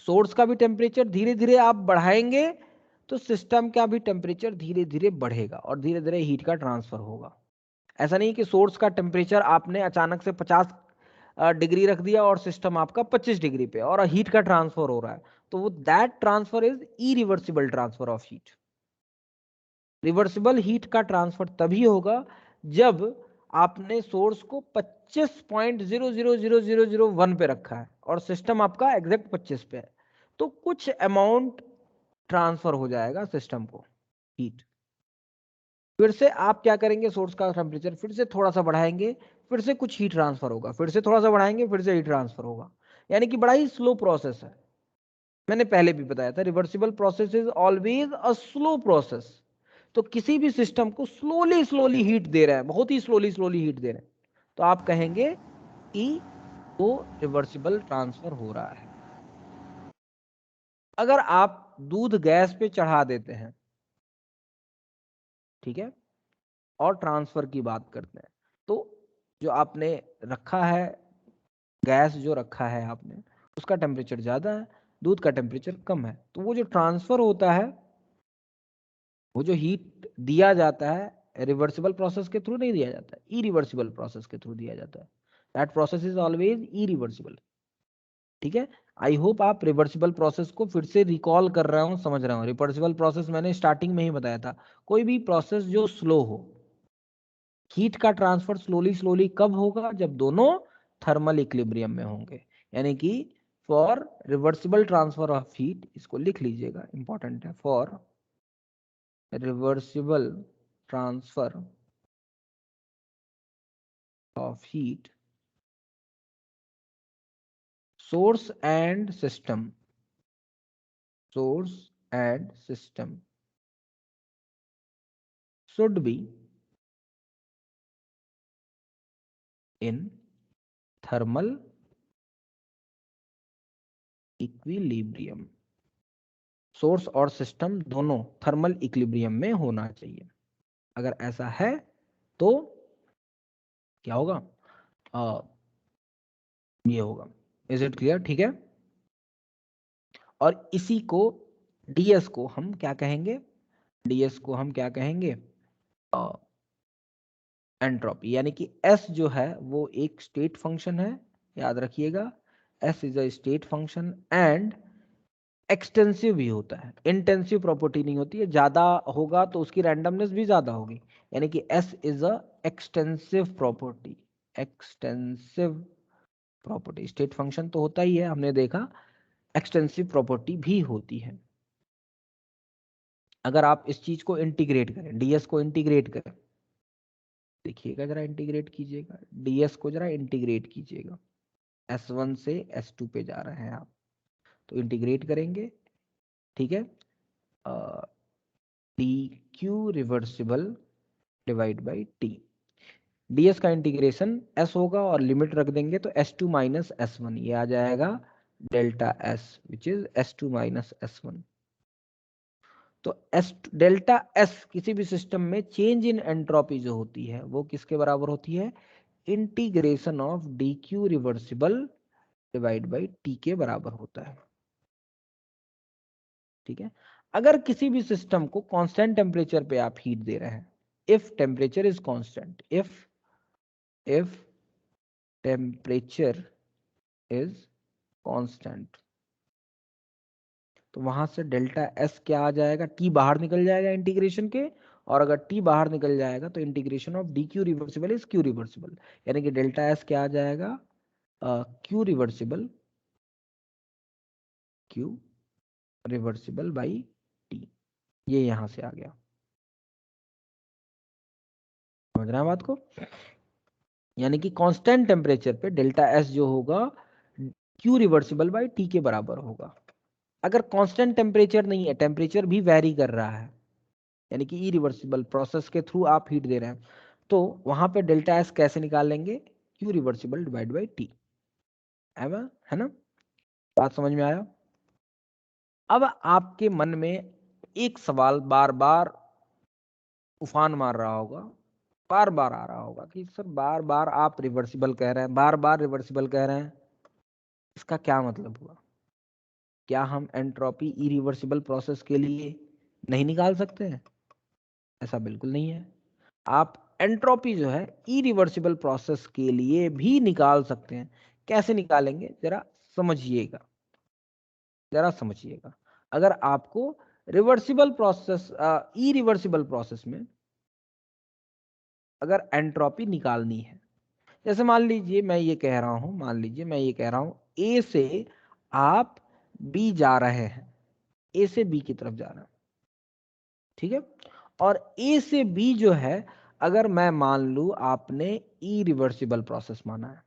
सोर्स का भी टेम्परेचर धीरे धीरे आप बढ़ाएंगे तो सिस्टम का भी टेम्परेचर धीरे धीरे बढ़ेगा और धीरे धीरे हीट का ट्रांसफर होगा। ऐसा नहीं कि सोर्स का टेम्परेचर आपने अचानक से 50 डिग्री रख दिया और सिस्टम आपका 25 डिग्री पे और हीट का ट्रांसफर हो रहा है, तो वो that transfer is irreversible transfer of heat. Reversible heat का ट्रांसफर तभी होगा जब आपने सोर्स को 25.000001 पे रखा है और सिस्टम आपका एग्जैक्ट 25 पे है, तो कुछ अमाउंट ट्रांसफर हो जाएगा सिस्टम को हीट। फिर से आप क्या करेंगे, सोर्स का टेम्परेचर फिर से थोड़ा सा बढ़ाएंगे, फिर से कुछ हीट ट्रांसफर होगा, फिर से थोड़ा सा बढ़ाएंगे, फिर से हीट ट्रांसफर होगा, यानी कि बड़ा ही स्लो प्रोसेस है। मैंने पहले भी बताया था reversible process is always a slow process. तो किसी भी सिस्टम को स्लोली स्लोली हीट दे रहा है, बहुत ही स्लोली स्लोली हीट दे रहे हैं, तो आप कहेंगे कि वो रिवर्सिबल ट्रांसफर हो रहा है। अगर आप दूध गैस पे चढ़ा देते हैं, ठीक है, और ट्रांसफर की बात करते हैं, तो जो आपने रखा है, गैस जो रखा है आपने, उसका टेम्परेचर ज्यादा है, दूध का टेम्परेचर कम है, तो वो जो ट्रांसफर होता है, वो जो हीट दिया जाता है रिवर्सिबल प्रोसेस के थ्रू नहीं दिया जाता, इरिवर्सिबल प्रोसेस के थ्रू दिया जाता है। That process is always irreversible. ठीक है, आई होप आप रिवर्सिबल प्रोसेस को फिर से रिकॉल कर रहा हूं, समझ रहा हूं। रिवर्सिबल प्रोसेस मैंने स्टार्टिंग में ही बताया था, कोई भी प्रोसेस जो स्लो हो, हीट का ट्रांसफर स्लोली स्लोली कब होगा, जब दोनों थर्मल इक्विलिब्रियम में होंगे। यानी कि for reversible transfer of heat, इसको लिख लीजिएगा, इंपॉर्टेंट है, for reversible transfer of heat, source and system should be in thermal equilibrium। Source और सिस्टम दोनों थर्मल इक्विलिब्रियम में होना चाहिए। अगर ऐसा है तो क्या होगा, ये होगा। Is it clear? ठीक है, और इसी को ds को हम क्या कहेंगे, ds को हम क्या कहेंगे, एंट्रोपी। यानी कि s जो है वो एक स्टेट फंक्शन है, याद रखिएगा, s is a state function and extensive भी होता है, इंटेंसिव प्रॉपर्टी नहीं होती है, ज्यादा होगा तो उसकी रैंडमनेस भी ज्यादा होगी। यानी कि s is a extensive property. Extensive property, state function तो होता ही है, हमने देखा, एक्सटेंसिव प्रॉपर्टी भी होती है। अगर आप इस चीज को इंटीग्रेट करें, ds को इंटीग्रेट करें, देखिएगा जरा, इंटीग्रेट कीजिएगा, ds को जरा इंटीग्रेट कीजिएगा, s1 से s2 पे जा रहे हैं आप, तो इंटीग्रेट करेंगे, ठीक है, dq reversible divide by t, ds का इंटीग्रेशन s होगा और लिमिट रख देंगे तो s2 माइनस s1, ये आ जाएगा delta s which is s2 minus s1। तो एस डेल्टा एस किसी भी सिस्टम में चेंज इन एंट्रोपी जो होती है वो किसके बराबर होती है, integration of D Q reversible divide by T के बराबर होता है। ठीक है, अगर किसी भी सिस्टम को कांस्टेंट टेम्परेचर पे आप हीट दे रहे हैं, if temperature is constant, if temperature is constant, तो वहां से डेल्टा एस क्या आ जाएगा, टी बाहर निकल जाएगा इंटीग्रेशन के, और अगर टी बाहर निकल जाएगा तो integration of D Q reversible is Q reversible, यानी कि डेल्टा एस क्या आ जाएगा, Q reversible, Q reversible by T, ये यहां से आ गया। समझ रहे हैं बात को? यानी कि कांस्टेंट टेम्परेचर पे डेल्टा एस जो होगा क्यू रिवर्सिबल बाई टी के बराबर होगा। अगर कांस्टेंट टेम्परेचर नहीं है, टेम्परेचर भी वैरी कर रहा है, यानी कि इरिवर्सिबल प्रोसेस के थ्रू आप हीट दे रहे हैं, तो वहां पे डेल्टा एस कैसे निकाल लेंगे, Q reversible divide by T, है ना? बात समझ में आया? अब आपके मन में एक सवाल बार बार उफान मार रहा होगा बार बार आ रहा होगा कि सर बार बार आप रिवर्सिबल कह रहे हैं, बार बार रिवर्सिबल कह रहे हैं, इसका क्या मतलब हुआ? क्या हम एंट्रोपी इरिवर्सिबल प्रोसेस के लिए नहीं निकाल सकते हैं? ऐसा बिल्कुल नहीं है। आप एंट्रोपी जो है इरिवर्सिबल प्रोसेस के लिए भी निकाल सकते हैं। कैसे निकालेंगे जरा समझिएगा, जरा समझिएगा। अगर आपको रिवर्सिबल प्रोसेस इरिवर्सिबल प्रोसेस में अगर एंट्रोपी निकालनी है, जैसे मान लीजिए मैं ये कह रहा हूं, मान लीजिए मैं ये कह रहा हूं ए से आप बी जा रहे हैं, ए से बी की तरफ जा रहे हैं, ठीक है। और ए से बी जो है अगर मैं मान लूं आपने इरिवर्सिबल प्रोसेस माना है,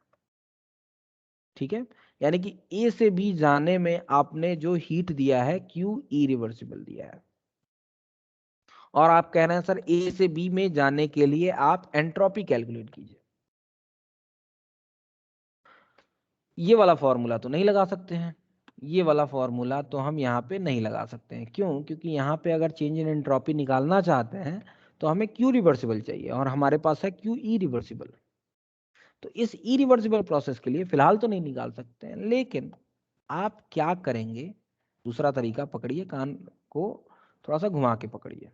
ठीक है, यानी कि ए से बी जाने में आपने जो हीट दिया है क्यू इरिवर्सिबल दिया है, और आप कह रहे हैं सर ए से बी में जाने के लिए आप एंट्रोपी कैलकुलेट कीजिए। ये वाला फॉर्मूला तो नहीं लगा सकते हैं, ये वाला फॉर्मूला तो हम यहाँ पे नहीं लगा सकते हैं। क्यों? क्योंकि यहाँ पे अगर चेंज इन एंट्रोपी निकालना चाहते हैं तो हमें क्यू रिवर्सिबल चाहिए, और हमारे पास है क्यू ई रिवर्सिबल। तो इस इरिवर्सिबल प्रोसेस के लिए फिलहाल तो नहीं निकाल सकते हैं, लेकिन आप क्या करेंगे, दूसरा तरीका पकड़िए, कान को थोड़ा सा घुमा के पकड़िए,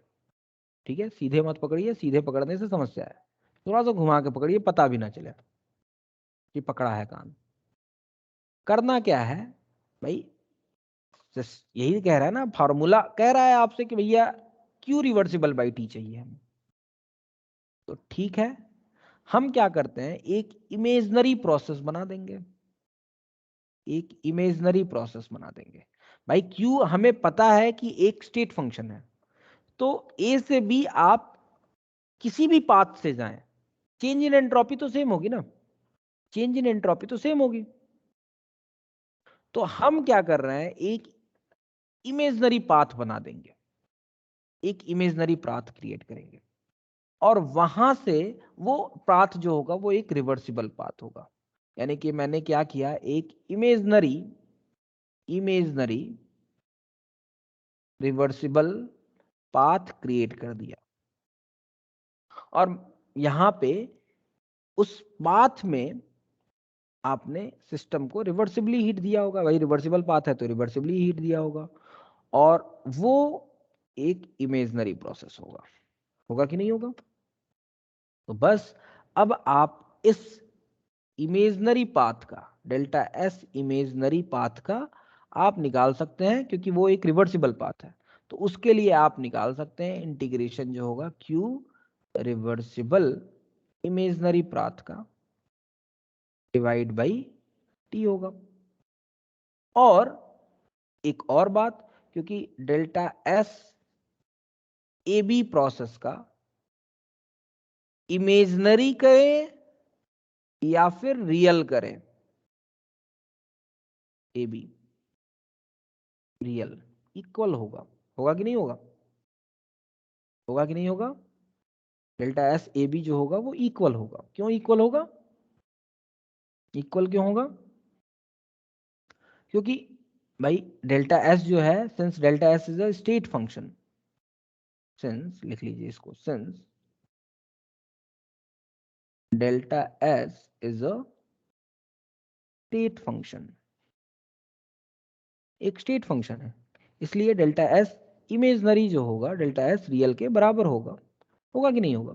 ठीक है, सीधे मत पकड़िए, सीधे पकड़ने से समस्या है, थोड़ा सा घुमा के पकड़िए, पता भी ना चले कि पकड़ा है कान। करना क्या है भाई, यही कह रहा है ना फॉर्मूला, कह रहा है आपसे कि भैया क्यू रिवर्सिबल बाई टी चाहिए हमें, तो ठीक है, हम क्या करते हैं, एक इमेजनरी प्रोसेस बना देंगे, एक इमेजनरी प्रोसेस बना देंगे। भाई क्यू हमें पता है कि एक स्टेट फंक्शन है, तो ए से बी आप किसी भी पाथ से जाएं, चेंज इन एंट्रोपी तो सेम होगी ना, चेंज इन एंट्रोपी तो सेम होगी। तो हम क्या कर रहे हैं, एक इमेजनरी पाथ बना देंगे, एक इमेजनरी पाथ क्रिएट करेंगे, और वहां से वो पाथ जो होगा वो एक रिवर्सिबल पाथ होगा। यानी कि मैंने क्या किया, एक imaginary imaginary reversible path create कर दिया, और यहां पे उस पाथ में आपने सिस्टम को रिवर्सिबली हीट दिया होगा, भाई रिवर्सिबल पाथ है तो रिवर्सिबली हीट दिया होगा, और वो एक इमेजनरी प्रोसेस होगा, होगा कि नहीं होगा? तो बस अब आप इस इमेजनरी पाथ का, डेल्टा एस इमेजनरी पाथ का आप निकाल सकते हैं, क्योंकि वो एक रिवर्सिबल पाथ है। तो उसके लिए आप निकाल सकते हैं इंटीग्रेशन जो होगा क्यू रिवर्सिबल इमेजनरी पाथ का डिवाइड बाई टी होगा। और एक और बात, क्योंकि delta S A B process का इमेजनरी करें या फिर रियल करें, ए बी रियल इक्वल होगा, होगा कि नहीं होगा? होगा कि नहीं होगा? डेल्टा एस ए बी जो होगा वो इक्वल होगा। क्यों इक्वल होगा? इक्वल क्यों होगा? क्योंकि भाई डेल्टा एस जो है, since delta S is a state function, since लिख लीजिए इसको, since delta S is a state function, एक स्टेट फंक्शन है, इसलिए डेल्टा एस इमेजनरी जो होगा डेल्टा एस रियल के बराबर होगा, होगा कि नहीं होगा?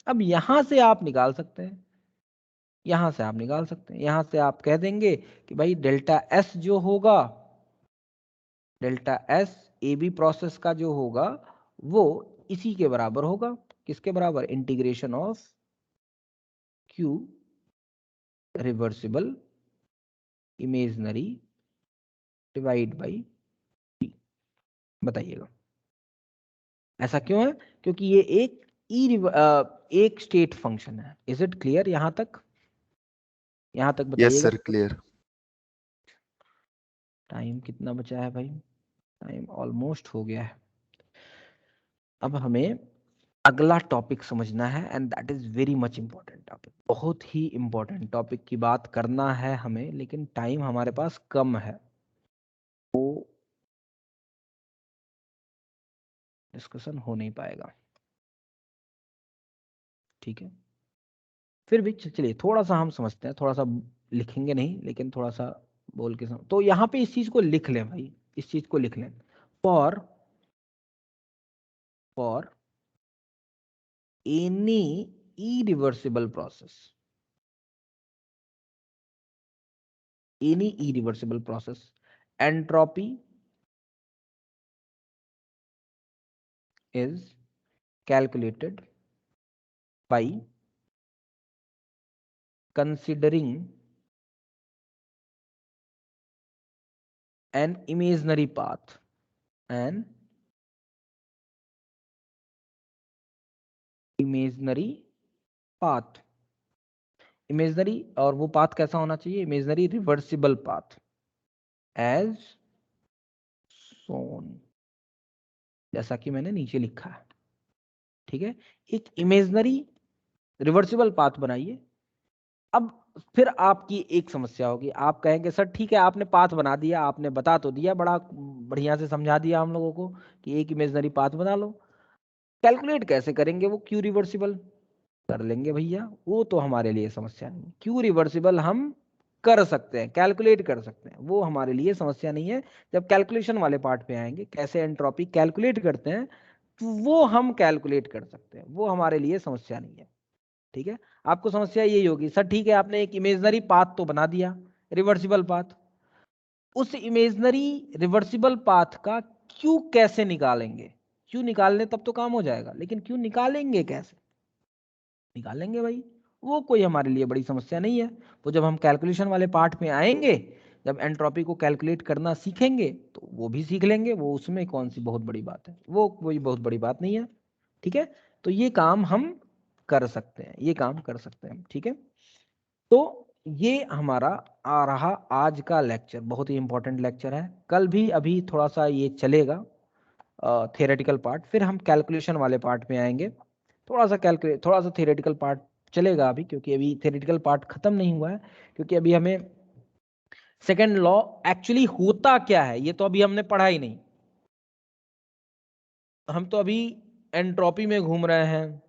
अब यहां से आप निकाल सकते हैं, यहां से आप निकाल सकते हैं, यहां से आप कह देंगे कि भाई डेल्टा एस जो होगा, delta S A B process का जो होगा वो इसी के बराबर होगा, किसके बराबर? Integration of Q reversible imaginary divide by T. बताइएगा ऐसा क्यों है? क्योंकि ये एक एक स्टेट फंक्शन है। इज इट क्लियर यहां तक? यहां तक यस बताइएगा। Sir, clear. टाइम कितना बचा है भाई? टाइम ऑलमोस्ट हो गया है। अब हमें अगला टॉपिक समझना है, and that is very much important topic, बहुत ही इंपॉर्टेंट टॉपिक की बात करना है हमें, लेकिन टाइम हमारे पास कम है, वो डिस्कशन हो नहीं पाएगा, ठीक है, फिर भी चलिए थोड़ा सा हम समझते हैं, थोड़ा सा लिखेंगे नहीं लेकिन थोड़ा सा बोल के तो यहाँ पे इस चीज को लिख लें भाई, इस चीज को लिख लें। For any irreversible process, any irreversible process, entropy is calculated by considering an imaginary path, an imaginary path, imaginary, और वो पाथ कैसा होना चाहिए, इमेजनरी रिवर्सिबल पाथ, एज सोन, जैसा कि मैंने नीचे लिखा है। ठीक है, एक इमेजनरी रिवर्सिबल पाथ बनाइए। अब फिर आपकी एक समस्या होगी, आप कहेंगे सर ठीक है आपने पाथ बना दिया, आपने बता तो दिया, बड़ा बढ़िया से समझा दिया हम लोगों को कि एक इमेजनरी पाथ बना लो, कैलकुलेट कैसे करेंगे वो क्यू रिवर्सिबल? कर लेंगे भैया, वो तो हमारे लिए समस्या नहीं। क्यू रिवर्सिबल हम कर सकते हैं, कैलकुलेट कर सकते हैं, वो हमारे लिए समस्या नहीं है। जब कैलकुलेशन वाले पार्ट पे आएंगे, कैसे एंट्रोपी कैलकुलेट करते हैं, तो वो हम कैलकुलेट कर सकते हैं, वो हमारे लिए समस्या नहीं है। ठीक है, आपको समस्या यही होगी सर ठीक है आपने एक इमेजनरी पाथ तो बना दिया, रिवर्सिबल पाथ, उस इमेजनरी रिवर्सिबल पाथ का क्यू कैसे निकालेंगे? क्यू निकालने तब तो काम हो जाएगा, लेकिन क्यू निकालेंगे कैसे? निकालेंगे भाई, वो कोई हमारे लिए बड़ी समस्या नहीं है। वो जब हम कैलकुलेशन वाले पार्ट में आएंगे, जब एंट्रोपी को कैलकुलेट करना सीखेंगे तो वो भी सीख लेंगे, वो उसमें कौन सी बहुत बड़ी बात है, वो कोई बहुत बड़ी बात नहीं है। ठीक है, तो ये काम हम कर सकते हैं, ये काम कर सकते हैं। ठीक है, तो ये हमारा आ रहा आज का लेक्चर, बहुत ही इंपॉर्टेंट लेक्चर है। कल भी अभी थोड़ा सा ये चलेगा थियोरेटिकल पार्ट, फिर हम कैलकुलेशन वाले पार्ट में आएंगे। थोड़ा सा थियोरेटिकल पार्ट चलेगा अभी, क्योंकि अभी थियोरेटिकल पार्ट खत्म नहीं हुआ है, क्योंकि अभी हमें सेकंड लॉ एक्चुअली होता क्या है ये तो अभी हमने पढ़ा ही नहीं। हम तो अभी एंट्रोपी में घूम रहे हैं,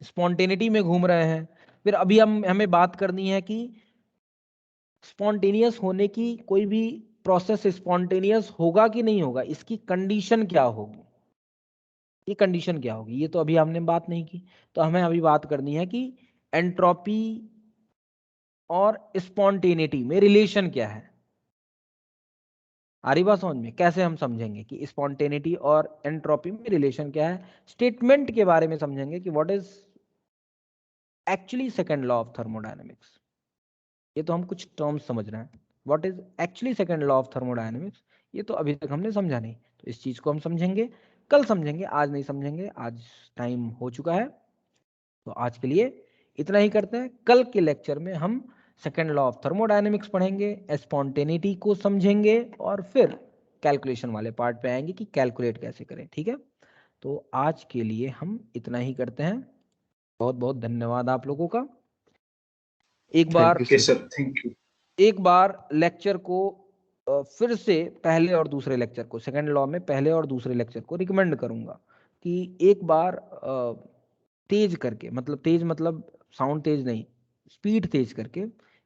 स्पॉन्टेनिटी में घूम रहे हैं। फिर अभी हमें बात करनी है कि स्पॉन्टेनियस होने की, कोई भी प्रोसेस स्पॉन्टेनियस होगा कि नहीं होगा, इसकी कंडीशन क्या होगी, ये कंडीशन क्या होगी, ये तो अभी हमने बात नहीं की। तो हमें अभी बात करनी है कि एंट्रोपी और स्पॉन्टेनिटी में रिलेशन क्या है। आ रही बात समझ में? कैसे हम समझेंगे कि स्पॉन्टेनिटी और एंट्रोपी में रिलेशन क्या है, स्टेटमेंट के बारे में समझेंगे कि what is actually second law of thermodynamics. ये तो हम कुछ टर्म्स समझ रहे हैं, what is actually second law of thermodynamics, ये तो अभी तक हमने समझा नहीं। तो इस चीज को हम समझेंगे, कल समझेंगे, आज नहीं समझेंगे, आज टाइम हो चुका है। तो आज के लिए इतना ही करते हैं। कल के लेक्चर में हम सेकेंड लॉ ऑफ थर्मोडायनेमिक्स पढ़ेंगे, स्पॉन्टेनिटी को समझेंगे, और फिर कैलकुलेशन वाले पार्ट पे आएंगे कि कैलकुलेट कैसे करें। ठीक है, तो आज के लिए हम इतना ही करते हैं। बहुत बहुत धन्यवाद आप लोगों का। एक बार ओके सर, थैंक यू। एक बार लेक्चर को फिर से पहले और दूसरे लेक्चर को, सेकेंड लॉ में पहले और दूसरे लेक्चर को रिकमेंड करूंगा कि एक बार तेज करके, मतलब तेज मतलब साउंड तेज नहीं, स्पीड तेज करके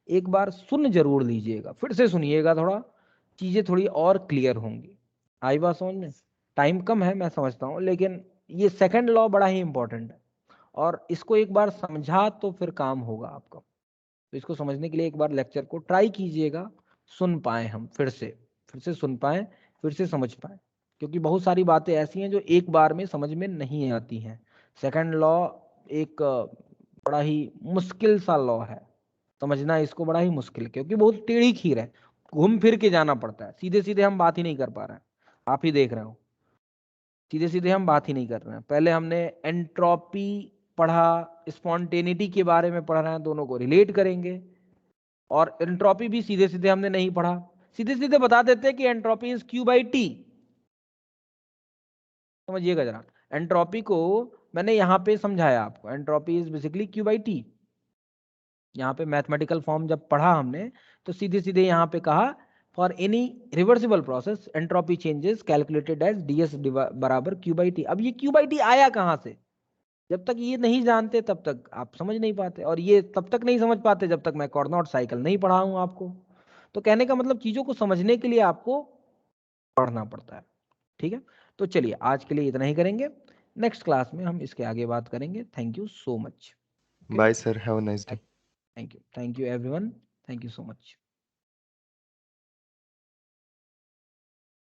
एक बार सुन जरूर लीजिएगा, फिर से सुनिएगा, थोड़ा चीजें थोड़ी और क्लियर होंगी। आई बात समझ में? टाइम कम है मैं समझता हूँ, लेकिन ये सेकंड लॉ बड़ा ही इंपॉर्टेंट है, और इसको एक बार समझा तो फिर काम होगा आपका। तो इसको समझने के लिए एक बार लेक्चर को ट्राई कीजिएगा, सुन पाए हम, फिर से सुन पाए, फिर से समझ पाए, क्योंकि बहुत सारी बातें ऐसी हैं जो एक बार में समझ में नहीं आती हैं। सेकंड लॉ एक बड़ा ही मुश्किल सा लॉ है, समझना इसको बड़ा ही मुश्किल, क्योंकि बहुत टेढ़ी खीर है, घूम फिर के जाना पड़ता है, सीधे सीधे हम बात ही नहीं कर पा रहे हैं। आप ही देख रहे हो, सीधे सीधे हम बात ही नहीं कर रहे हैं। पहले हमने एंट्रोपी पढ़ा, स्पॉन्टेनिटी के बारे में पढ़ रहे हैं, दोनों को रिलेट करेंगे। और एंट्रोपी भी सीधे सीधे हमने नहीं पढ़ा, सीधे सीधे बता देते हैं कि entropy is Q by T. समझिएगा जरा, एंट्रोपी को मैंने यहां पे समझाया आपको, entropy is basically Q by T. यहाँ पे मैथमेटिकल फॉर्म जब पढ़ा हमने तो सीधे सीधे यहाँ पे कहा for any reversible process entropy changes calculated as ds बराबर क्यू बाई टी। अब ये क्यू बाई टी आया कहाँ से? जब तक ये नहीं जानते तब तक आप समझ नहीं पाते, और ये तब तक नहीं समझ पाते जब तक मैं कॉर्नॉट साइकिल नहीं पढ़ाऊँ आपको। तो कहने का मतलब चीज़ों को समझने के लिए आपको पढ़ना पड़ता है। ठीक है, तो चलिए आज के लिए इतना ही करेंगे, नेक्स्ट क्लास में हम इसके आगे बात करेंगे। Thank you so much. Bye, sir. Have a nice day. Thank you everyone, thank you so much.